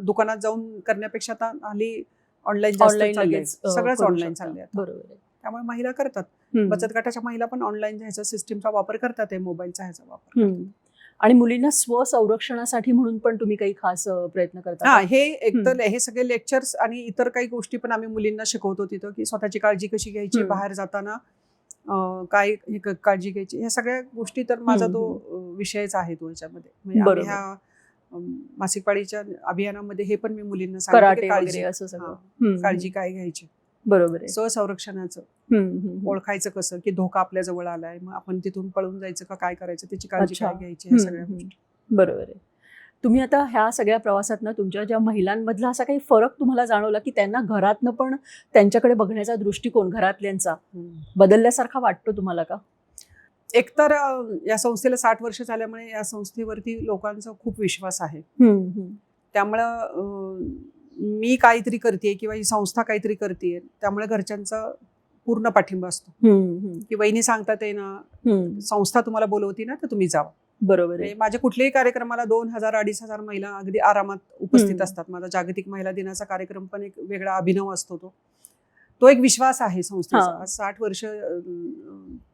[SPEAKER 1] दुकानात जाऊन करण्यापेक्षा आता हल्ली ऑनलाईन सगळंच ऑनलाईन चाललंय. बरोबर. त्यामुळे महिला करतात. बचत गटाच्या महिला पण ऑनलाईन ह्याचा सिस्टीमचा वापर करतात, आहे मोबाईलचा ह्याचा वापर.
[SPEAKER 2] आणि मुलींना स्वसंरक्षणासाठी म्हणून पण तुम्ही काही खास प्रयत्न करता?
[SPEAKER 1] हा, हे एकतर हे सगळे लेक्चर्स आणि इतर काही गोष्टी पण आम्ही मुलींना शिकवतो तिथं, की स्वतःची काळजी कशी घ्यायची, बाहेर जाताना काय काळजी घ्यायची, ह्या सगळ्या गोष्टी. तर माझा तो विषयच आहे तो ह्याच्यामध्ये. म्हणजे ह्या मासिक पाळीच्या अभियानामध्ये हे पण मी मुलींना सांगते काळजी काय घ्यायची. बरोबर आहे. स्वसंरक्षणाचं ओळखायचं कसं की धोका आपल्या जवळ आलाय, मग आपण तिथून पळून जायचं का, काय करायचं, त्याची काळजी काय घ्यायची, ह्या सगळ्या गोष्टी.
[SPEAKER 2] बरोबर आहे. तुम्ही आता ह्या सगळ्या प्रवासातनं तुमच्या ज्या महिलांमधला असा काही फरक तुम्हाला जाणवला की त्यांना घरातनं पण त्यांच्याकडे बघण्याचा दृष्टिकोन घरातल्यांचा बदलल्यासारखा वाटतो तुम्हाला का?
[SPEAKER 1] एकतर या संस्थेला 60 वर्ष झाल्यामुळे या संस्थेवरती लोकांचा खूप विश्वास आहे. त्यामुळं मी काहीतरी करते किंवा ही संस्था काहीतरी करते, त्यामुळे घरच्यांचा पूर्ण पाठिंबा असतो की वहिनी सांगतात आहे ना, संस्था तुम्हाला बोलवती ना तर तुम्ही जावा. बरोबर आहे. माझ्या कुठल्याही कार्यक्रमाला 2,000-2,500 महिला अगदी आरामात उपस्थित असतात. माझा जागतिक महिला दिनाचा कार्यक्रम पण एक वेगळा अभिनव असतो. तो एक विश्वास आहे संस्थेचा. 60 वर्ष,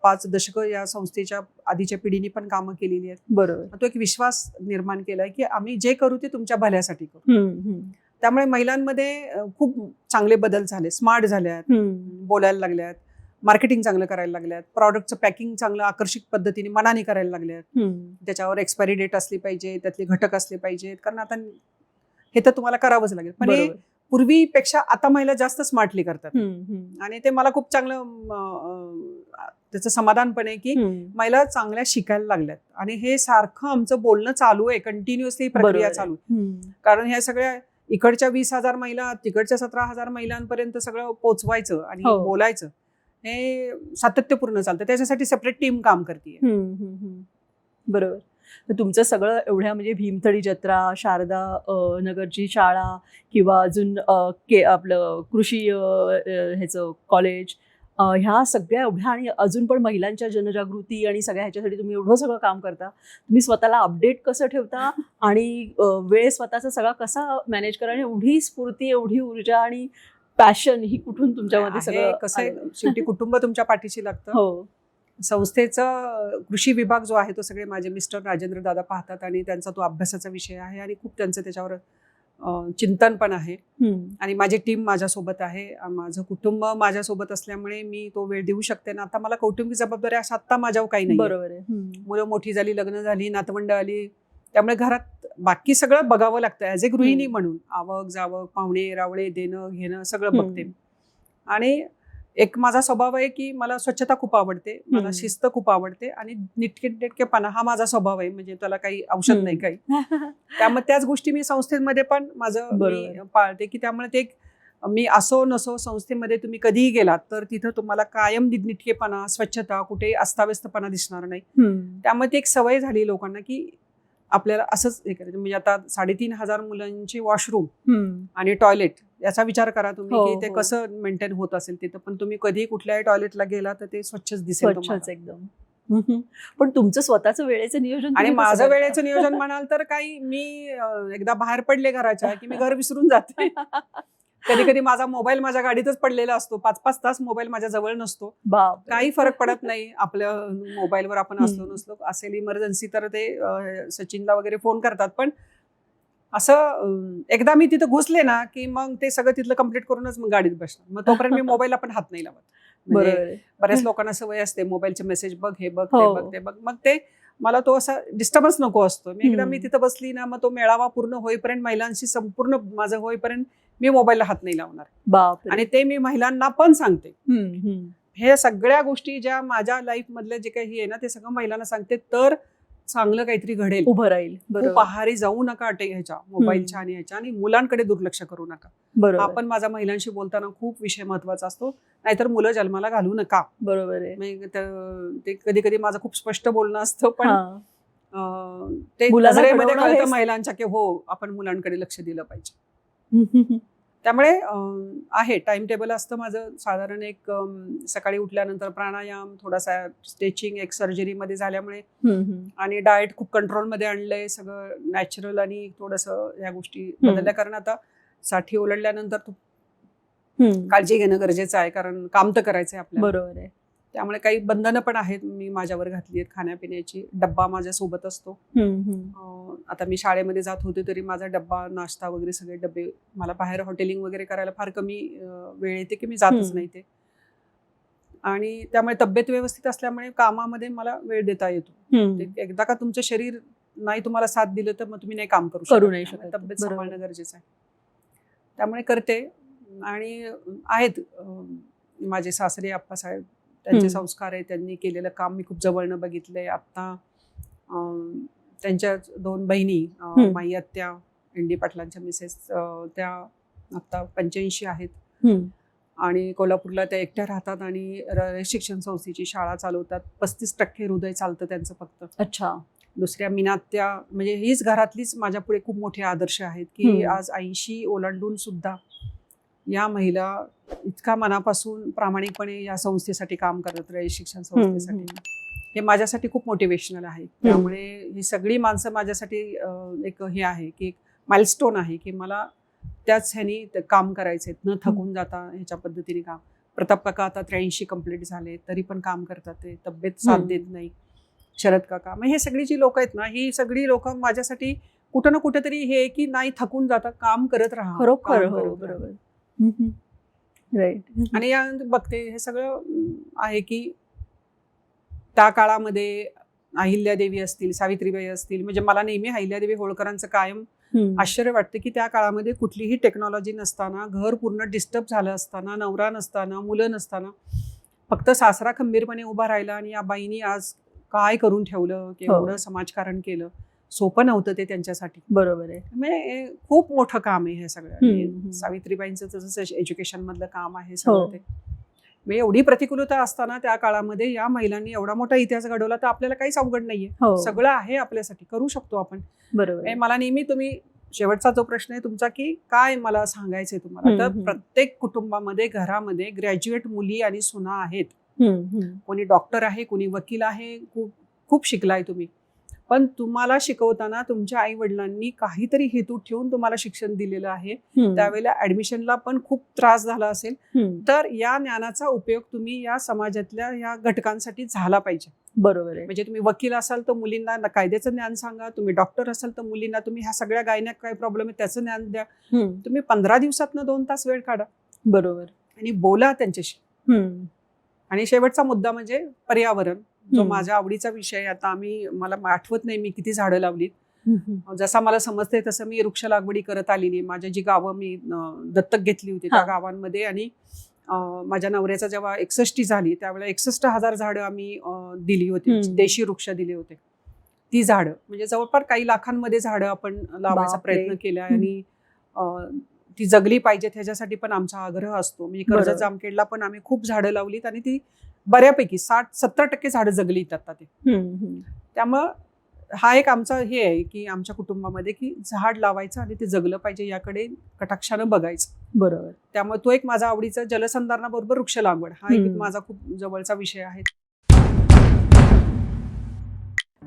[SPEAKER 1] 5 दशकं या संस्थेच्या आधीच्या पिढीने पण कामं केलेली आहेत. बरोबर. तो एक विश्वास निर्माण केलाय की आम्ही जे करू ते तुमच्या भल्यासाठी करू. त्यामुळे महिलांमध्ये खूप चांगले बदल झाले, स्मार्ट झाल्यात, बोलायला लागल्यात, मार्केटिंग चांगलं करायला लागल्यात, प्रॉडक्टचं पॅकिंग चांगलं आकर्षक पद्धतीने मनाने करायला लागल्यात. त्याच्यावर एक्सपायरी डेट असली पाहिजे, त्यातले घटक असले पाहिजेत, कारण आता हे तर तुम्हाला करावंच लागेल. पण हे पूर्वीपेक्षा आता महिला जास्त स्मार्टली करतात आणि ते मला खूप चांगलं त्याचं समाधान पण आहे की महिला चांगल्या शिकायला लागल्यात. आणि हे सारखं आमचं बोलणं चालू आहे, कंटिन्युअसली प्रक्रिया चालू आहे. कारण ह्या सगळ्या इकडच्या 20,000 महिला, तिकडच्या 17,000 महिलांपर्यंत सगळं पोचवायचं आणि बोलायचं हे सातत्यपूर्ण चालतं. त्याच्यासाठी सेपरेट टीम काम करते.
[SPEAKER 2] बरोबर. तर तुमचं सगळं एवढ्या म्हणजे भीमथडी जत्रा, शारदा नगरची शाळा किंवा अजून आपलं कृषी ह्याचं कॉलेज, ह्या सगळ्या एवढ्या आणि अजून पण महिलांच्या जनजागृती आणि सगळ्या ह्याच्यासाठी तुम्ही एवढं सगळं काम करता, तुम्ही स्वतःला अपडेट कसं ठेवता आणि वेळ स्वतःचा सगळा कसा मॅनेज करा आणि एवढी स्फूर्ती, एवढी ऊर्जा आणि पॅशन ही कुठून तुमच्यामध्ये सगळं
[SPEAKER 1] कसं आहे,
[SPEAKER 2] आलं?
[SPEAKER 1] शेवटी कुटुंब तुमच्या पाठीशी लागतं.
[SPEAKER 2] हो.
[SPEAKER 1] संस्थेचा कृषी विभाग जो आहे तो सगळे माझे मिस्टर राजेंद्र दादा पाहतात आणि त्यांचा तो अभ्यासाचा विषय आहे आणि खूप त्यांचं त्याच्यावर चिंतन पण आहे. आणि माझी टीम माझ्यासोबत आहे, माझं कुटुंब माझ्यासोबत असल्यामुळे मी तो वेळ देऊ शकते ना. आता मला कौटुंबिक जबाबदारी असं आत्ता माझ्यावर काही नाही.
[SPEAKER 2] बरोबर आहे.
[SPEAKER 1] मुलं मोठी झाली, लग्न झाली, नातवंड आली, त्यामुळे घरात बाकी सगळं बघावं लागतं. ॲज ए गृहिणी म्हणून आवक जावक, पाहुणे रावळे, देणं घेणं सगळं बघते. आणि एक माझा स्वभाव आहे की मला स्वच्छता खूप आवडते, मला शिस्त खूप आवडते आणि नीटनेटकेपणा हा माझा स्वभाव आहे. म्हणजे त्याला काही औषध नाही काही. त्यामुळे त्याच गोष्टी मी संस्थेमध्ये पण माझं मी पाळते की त्यामुळे ते मी असो नसो संस्थेमध्ये तुम्ही कधीही गेलात तर तिथं तुम्हाला कायम नीटनेटकेपणा, स्वच्छता, कुठेही अस्ताव्यस्तपणा दिसणार नाही. त्यामुळे ती एक सवय झाली लोकांना की आपल्याला असंच हे करायचं. म्हणजे आता 3,500 मुलांची वॉशरूम आणि टॉयलेट याचा विचार करा तुम्ही की ते कसं मेंटेन होत असेल तिथं. पण तुम्ही कधी कुठल्याही टॉयलेटला गेला तर ते स्वच्छच दिसेल
[SPEAKER 2] एकदम. पण तुमचं स्वतःचं वेळेचं नियोजन
[SPEAKER 1] आणि माझं वेळेचं नियोजन म्हणाल तर काही मी एकदा बाहेर पडले घराच्या की मी घर विसरून जाते. कधी कधी माझा मोबाईल माझ्या गाडीतच पडलेला असतो, 5-5 तास मोबाईल माझ्या जवळ नसतो. काही फरक पडत नाही आपल्या मोबाईलवर आपण असलो नसलो. असेल इमर्जन्सी तर ते सचिनला वगैरे फोन करतात. पण असं एकदा मी तिथं घुसले ना की मग ते सगळं तिथलं कम्प्लीट करूनच मग गाडीत बसणार. मग तोपर्यंत मी मोबाईलला पण हात नाही लावत. म्हणजे बऱ्याच लोकांना सवय असते मोबाईलचे मेसेज बघ, हे बघ, ते बघ, ते बघ. मग ते मला तो असा डिस्टर्बन्स नको असतो. मी एकदा मी तिथं बसली ना, मग तो मेळावा पूर्ण होईपर्यंत, महिलांशी संपूर्ण माझं होईपर्यंत मी मोबाईलला हात नाही लावणार. आणि ते मी महिलांना पण सांगते. हे सगळ्या गोष्टी ज्या माझ्या लाईफ मधल्या जे काही आहे ना ते सगळं महिलांना सांगते, तर चांगलं काहीतरी घडेल,
[SPEAKER 2] उभं राहील.
[SPEAKER 1] खूप आहारी जाऊ नका ह्याच्या मोबाईलच्या आणि ह्याच्या, आणि मुलांकडे दुर्लक्ष करू नका. हा पण माझा महिलांशी बोलताना खूप विषय महत्वाचा असतो. नाहीतर मुलं जन्माला घालू नका.
[SPEAKER 2] बरोबर आहे.
[SPEAKER 1] ते कधी कधी माझं खूप स्पष्ट बोलणं असतं, पण ते नजरेमध्ये कळतं महिलांच्या की हो आपण मुलांकडे लक्ष दिलं पाहिजे. त्यामुळे आहे टाइम टेबल असतं माझं. साधारण एक सकाळी उठल्यानंतर प्राणायाम, थोडासा स्ट्रेचिंग, एक सर्जरीमध्ये झाल्यामुळे, आणि डाएट खूप कंट्रोलमध्ये आणलंय, सगळं नॅचरल आणि थोडंसं ह्या गोष्टी बदलल्या. कारण आता 60 ओलांडल्यानंतर काळजी घेणं गरजेचं आहे, कारण काम तर करायचं आहे आपल्याला.
[SPEAKER 2] बरोबर आहे.
[SPEAKER 1] त्यामुळे काही बंधनं पण आहेत मी माझ्यावर घातली आहेत. खाण्यापिण्याची डब्बा माझ्या सोबत असतो. आता मी शाळेमध्ये जात होते तरी माझा डब्बा, नाश्ता वगैरे सगळे डबे, मला बाहेर हॉटेलिंग वगैरे करायला फार कमी वेळ येते की मी जातच नाही ते. आणि त्यामुळे तब्येत व्यवस्थित असल्यामुळे कामामध्ये मला वेळ देता येतो. एकदा का तुमचं शरीर नाही तुम्हाला साथ दिलं तर मग तुम्ही नाही काम करू नाही शकत. तब्येत सांभाळणं गरजेचं आहे. त्यामुळे करते. आणि आहेत माझे सासरे आप्पासाहेब, त्यांचे संस्कार आहे, त्यांनी केलेलं काम मी खूप जवळनं बघितलंय. आता त्यांच्या 2 बहिणी, माई आत्या, एन.डी. पाटलांच्या मिसेस, त्या आता 85 आहेत आणि कोल्हापूरला त्या एकट्या राहतात आणि शिक्षण संस्थेची शाळा चालवतात. 35% हृदय चालतं त्यांचं फक्त.
[SPEAKER 2] अच्छा.
[SPEAKER 1] दुसऱ्या मीनात्या, म्हणजे हीच घरातलीच माझ्या पुढे खूप मोठे आदर्श आहेत की आज 80 ओलांडून सुद्धा या महिला इतका मनापासून प्रामाणिकपणे या संस्थेसाठी काम करत राहील, शिक्षण संस्थेसाठी. हे माझ्यासाठी खूप मोटिवेशनल आहे. त्यामुळे ही सगळी माणसं माझ्यासाठी एक हे आहे की एक माइलस्टोन आहे की मला त्याच ह्यानी काम करायचे, न थकून जाता ह्याच्या पद्धतीने काम. प्रताप काका आता 83 कंप्लीट झाले तरी पण काम करतात, ते तब्येत साथ देत नाही. शरद काका, मग हे सगळी जी लोक आहेत ना, ही सगळी लोक माझ्यासाठी कुठं ना कुठेतरी हे की नाही थकून जाता, काम करत राहा.
[SPEAKER 2] बरोबर.
[SPEAKER 1] आणि या बघते हे सगळं आहे की त्या काळामध्ये अहिल्यादेवी असतील, सावित्रीबाई असतील, म्हणजे मला नेहमी अहिल्यादेवी होळकरांचं कायम आश्चर्य वाटतं की त्या काळामध्ये कुठलीही टेक्नॉलॉजी नसताना, घर पूर्ण डिस्टर्ब झालं असताना, नवरा नसताना, मुलं नसताना, फक्त सासरा खंबीरपणे उभा राहिला आणि या बाईनी आज काय करून ठेवलं, एवढं समाजकारण केलं. सोपं नव्हतं ते त्यांच्यासाठी.
[SPEAKER 2] बरोबर आहे.
[SPEAKER 1] म्हणजे खूप मोठं काम आहे हे सगळं. सावित्रीबाईंचं जसं एज्युकेशन मधलं काम आहे सगळं ते. म्हणजे एवढी प्रतिकूलता असताना त्या काळामध्ये या महिलांनी एवढा मोठा इतिहास घडवला, तर आपल्याला काहीच अवघड नाहीये. सगळं आहे आपल्यासाठी, करू शकतो आपण.
[SPEAKER 2] बरोबर.
[SPEAKER 1] मला नेहमी तुम्ही शेवटचा जो प्रश्न आहे तुमचा की काय मला सांगायचंय तुम्हाला, तर
[SPEAKER 2] हम्म.
[SPEAKER 1] प्रत्येक कुटुंबामध्ये घरामध्ये ग्रॅज्युएट मुली आणि सुना आहेत. कोणी डॉक्टर आहे, कोणी वकील आहे, खूप शिकलाय तुम्ही, पण तुम्हाला शिकवताना तुमच्या आई वडिलांनी काहीतरी हेतू ठेवून तुम्हाला शिक्षण दिलेलं आहे. त्यावेळेला ऍडमिशनला पण खूप त्रास झाला असेल, तर या ज्ञानाचा उपयोग तुम्ही या समाजातल्या या घटकांसाठी झाला पाहिजे.
[SPEAKER 2] बरोबर आहे.
[SPEAKER 1] म्हणजे तुम्ही वकील असाल तर मुलींना कायद्याचं ज्ञान सांगा, तुम्ही डॉक्टर असाल तर मुलींना तुम्ही ह्या सगळ्या गायण्यात काय प्रॉब्लेम आहे त्याचं ज्ञान द्या. तुम्ही 15 दिवसातनं 2 तास वेळ काढा.
[SPEAKER 2] बरोबर.
[SPEAKER 1] आणि बोला त्यांच्याशी. आणि शेवटचा मुद्दा म्हणजे पर्यावरण, जो माझ्या आवडीचा विषय आहे. आता मला आठवत नाही मी किती झाडं लावलीत. जसा मला समजते तसं मी वृक्ष लागवडी करत आलेली. माझ्या जी गावं मी दत्तक घेतली होती त्या गावांमध्ये, आणि माझ्या नवऱ्याचा जेव्हा 61 झाली त्यावेळेला 61,000 झाडं आम्ही दिली होती, देशी वृक्ष दिले होते. ती झाडं म्हणजे जवळपास काही लाखांमध्ये झाडं आपण लावायचा प्रयत्न केला, आणि ती जगली पाहिजेत ह्याच्यासाठी पण आमचा आग्रह असतो. म्हणजे कर्जत जामखेडला पण आम्ही खूप झाडं लावलीत, आणि ती बऱ्यापैकी 60-70% झाडं जगलीत आता ते. त्यामुळं हा एक आमचा हे आहे की आमच्या कुटुंबामध्ये की झाड लावायचं आणि ते जगलं पाहिजे याकडे कटाक्षानं बघायचं.
[SPEAKER 2] बरोबर.
[SPEAKER 1] त्यामुळे तो एक माझा आवडीचा, जलसंधारणाबरोबर वृक्ष लागवड हा एक माझा खूप जवळचा विषय आहे.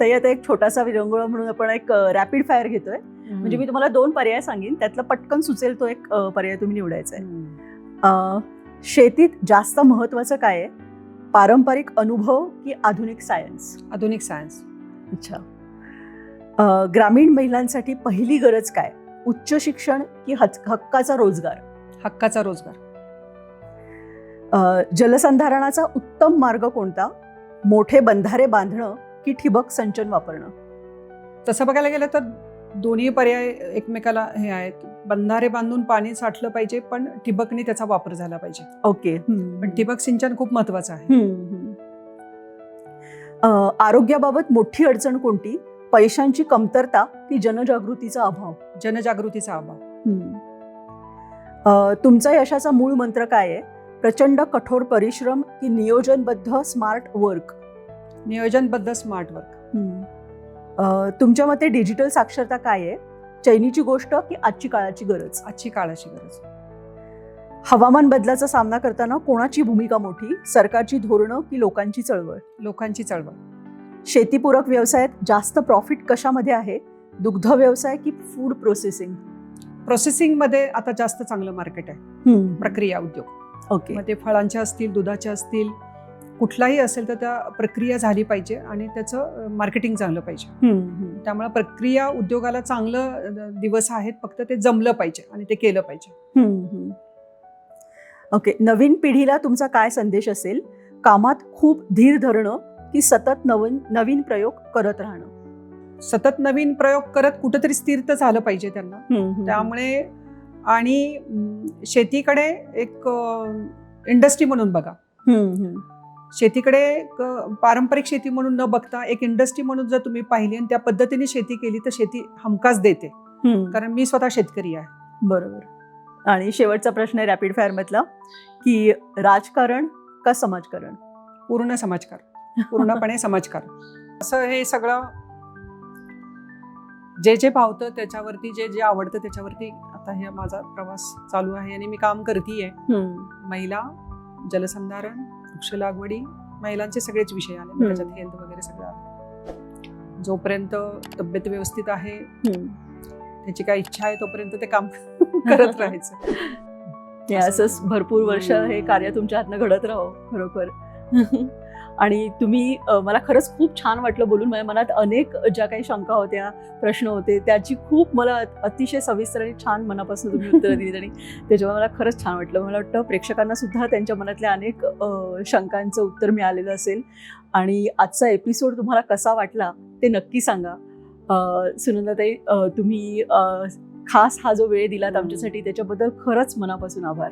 [SPEAKER 2] तर आता एक छोटासा विरंगुळा म्हणून आपण एक रॅपिड फायर घेतोय. म्हणजे मी तुम्हाला 2 पर्याय सांगेन, त्यातला पटकन सुचेल तो एक पर्याय तुम्ही निवडायचा आहे. शेतीत जास्त महत्वाचं काय आहे, पारंपरिक अनुभव की आधुनिक सायन्स?
[SPEAKER 1] आधुनिक सायन्स.
[SPEAKER 2] अच्छा. ग्रामीण महिलांसाठी पहिली गरज काय, उच्च शिक्षण की हक्काचा रोजगार?
[SPEAKER 1] हक्काचा रोजगार.
[SPEAKER 2] जलसंधारणाचा उत्तम मार्ग कोणता, मोठे बंधारे बांधणं की ठिबक सिंचन वापरणं?
[SPEAKER 1] तसं बघायला गेलं तर दोन्ही पर्याय एकमेकाला हे आहेत. बंधारे बांधून पाणी साठलं पाहिजे, पण ठिबकने त्याचा वापर झाला पाहिजे.
[SPEAKER 2] ओके.
[SPEAKER 1] पण ठिबक सिंचन खूप महत्वाचं आहे.
[SPEAKER 2] आरोग्याबाबत मोठी अडचण कोणती, पैशांची कमतरता की जनजागृतीचा अभाव?
[SPEAKER 1] जनजागृतीचा अभाव.
[SPEAKER 2] तुमचा यशाचा मूळ मंत्र काय आहे, प्रचंड कठोर परिश्रम की नियोजनबद्ध स्मार्ट वर्क?
[SPEAKER 1] नियोजनबद्ध स्मार्ट वर्क.
[SPEAKER 2] तुमच्या मते डिजिटल साक्षरता काय आहे, चैनीची गोष्ट की आजची काळाची गरज?
[SPEAKER 1] आजची काळाची गरज.
[SPEAKER 2] हवामान बदलाचा सामना करताना कोणाची भूमिका मोठी, सरकारची धोरणं की लोकांची चळवळ?
[SPEAKER 1] लोकांची चळवळ.
[SPEAKER 2] शेतीपूरक व्यवसायात जास्त प्रॉफिट कशामध्ये आहे, दुग्ध व्यवसाय की फूड प्रोसेसिंग?
[SPEAKER 1] प्रोसेसिंग मध्ये आता जास्त चांगलं मार्केट आहे. प्रक्रिया उद्योग.
[SPEAKER 2] ओके.
[SPEAKER 1] मग ते फळांचे असतील, दुधाचे असतील, कुठलाही असेल तर त्या प्रक्रिया झाली पाहिजे आणि त्याचं मार्केटिंग चांगलं पाहिजे. त्यामुळे प्रक्रिया उद्योगाला चांगलं दिवस आहेत, फक्त ते जमलं पाहिजे आणि ते केलं पाहिजे.
[SPEAKER 2] ओके. नवीन पिढीला तुमचा काय संदेश असेल, कामात खूप धीर धरणं की सतत नवीन प्रयोग करत राहणं?
[SPEAKER 1] सतत नवीन प्रयोग करत कुठंतरी स्थिर तर झालं पाहिजे त्यांना. त्यामुळे आणि शेतीकडे एक इंडस्ट्री म्हणून बघा. शेतीकडे पारंपरिक शेती म्हणून न बघता एक इंडस्ट्री म्हणून जर तुम्ही पाहिली आणि त्या पद्धतीने शेती केली तर शेती हमखास देते, कारण मी स्वतः शेतकरी आहे.
[SPEAKER 2] बरोबर. आणि शेवटचा प्रश्न आहे रॅपिड फायर मधला, की राजकारण का समाजकारण?
[SPEAKER 1] पूर्ण समाजकारण. पूर्णपणे समाजकारण. असं हे सगळं जे जे भावतं त्याच्यावरती, जे जे आवडतं त्याच्यावरती आता हे माझा प्रवास चालू आहे आणि मी काम करतीये. महिला, जलसंधारण, वृक्ष लागवडी, महिलांचे सगळेच विषय आले त्याच्यात, हेल्थ वगैरे सगळं आलं. जोपर्यंत तब्येत व्यवस्थित आहे, त्याची काय इच्छा आहे तोपर्यंत ते काम करत राहायचं.
[SPEAKER 2] असंच भरपूर वर्ष हे कार्य तुमच्या हातनं घडत राहो खरोखर. आणि तुम्ही मला खरंच खूप छान वाटलं बोलून. माझ्या मनात अनेक ज्या काही शंका होत्या, प्रश्न होते, त्याची खूप मला अतिशय सविस्तर आणि छान मनापासून तुम्ही उत्तरं दिलीत आणि त्याच्यामुळे मला खरंच छान वाटलं. मला वाटतं प्रेक्षकांना सुद्धा त्यांच्या मनातल्या अनेक शंकांचं उत्तर मिळालेलं असेल. आणि आजचा एपिसोड तुम्हाला कसा वाटला ते नक्की सांगा. सुनंदाताई, तुम्ही खास हा जो वेळ दिलात आमच्यासाठी त्याच्याबद्दल खरंच मनापासून आभार.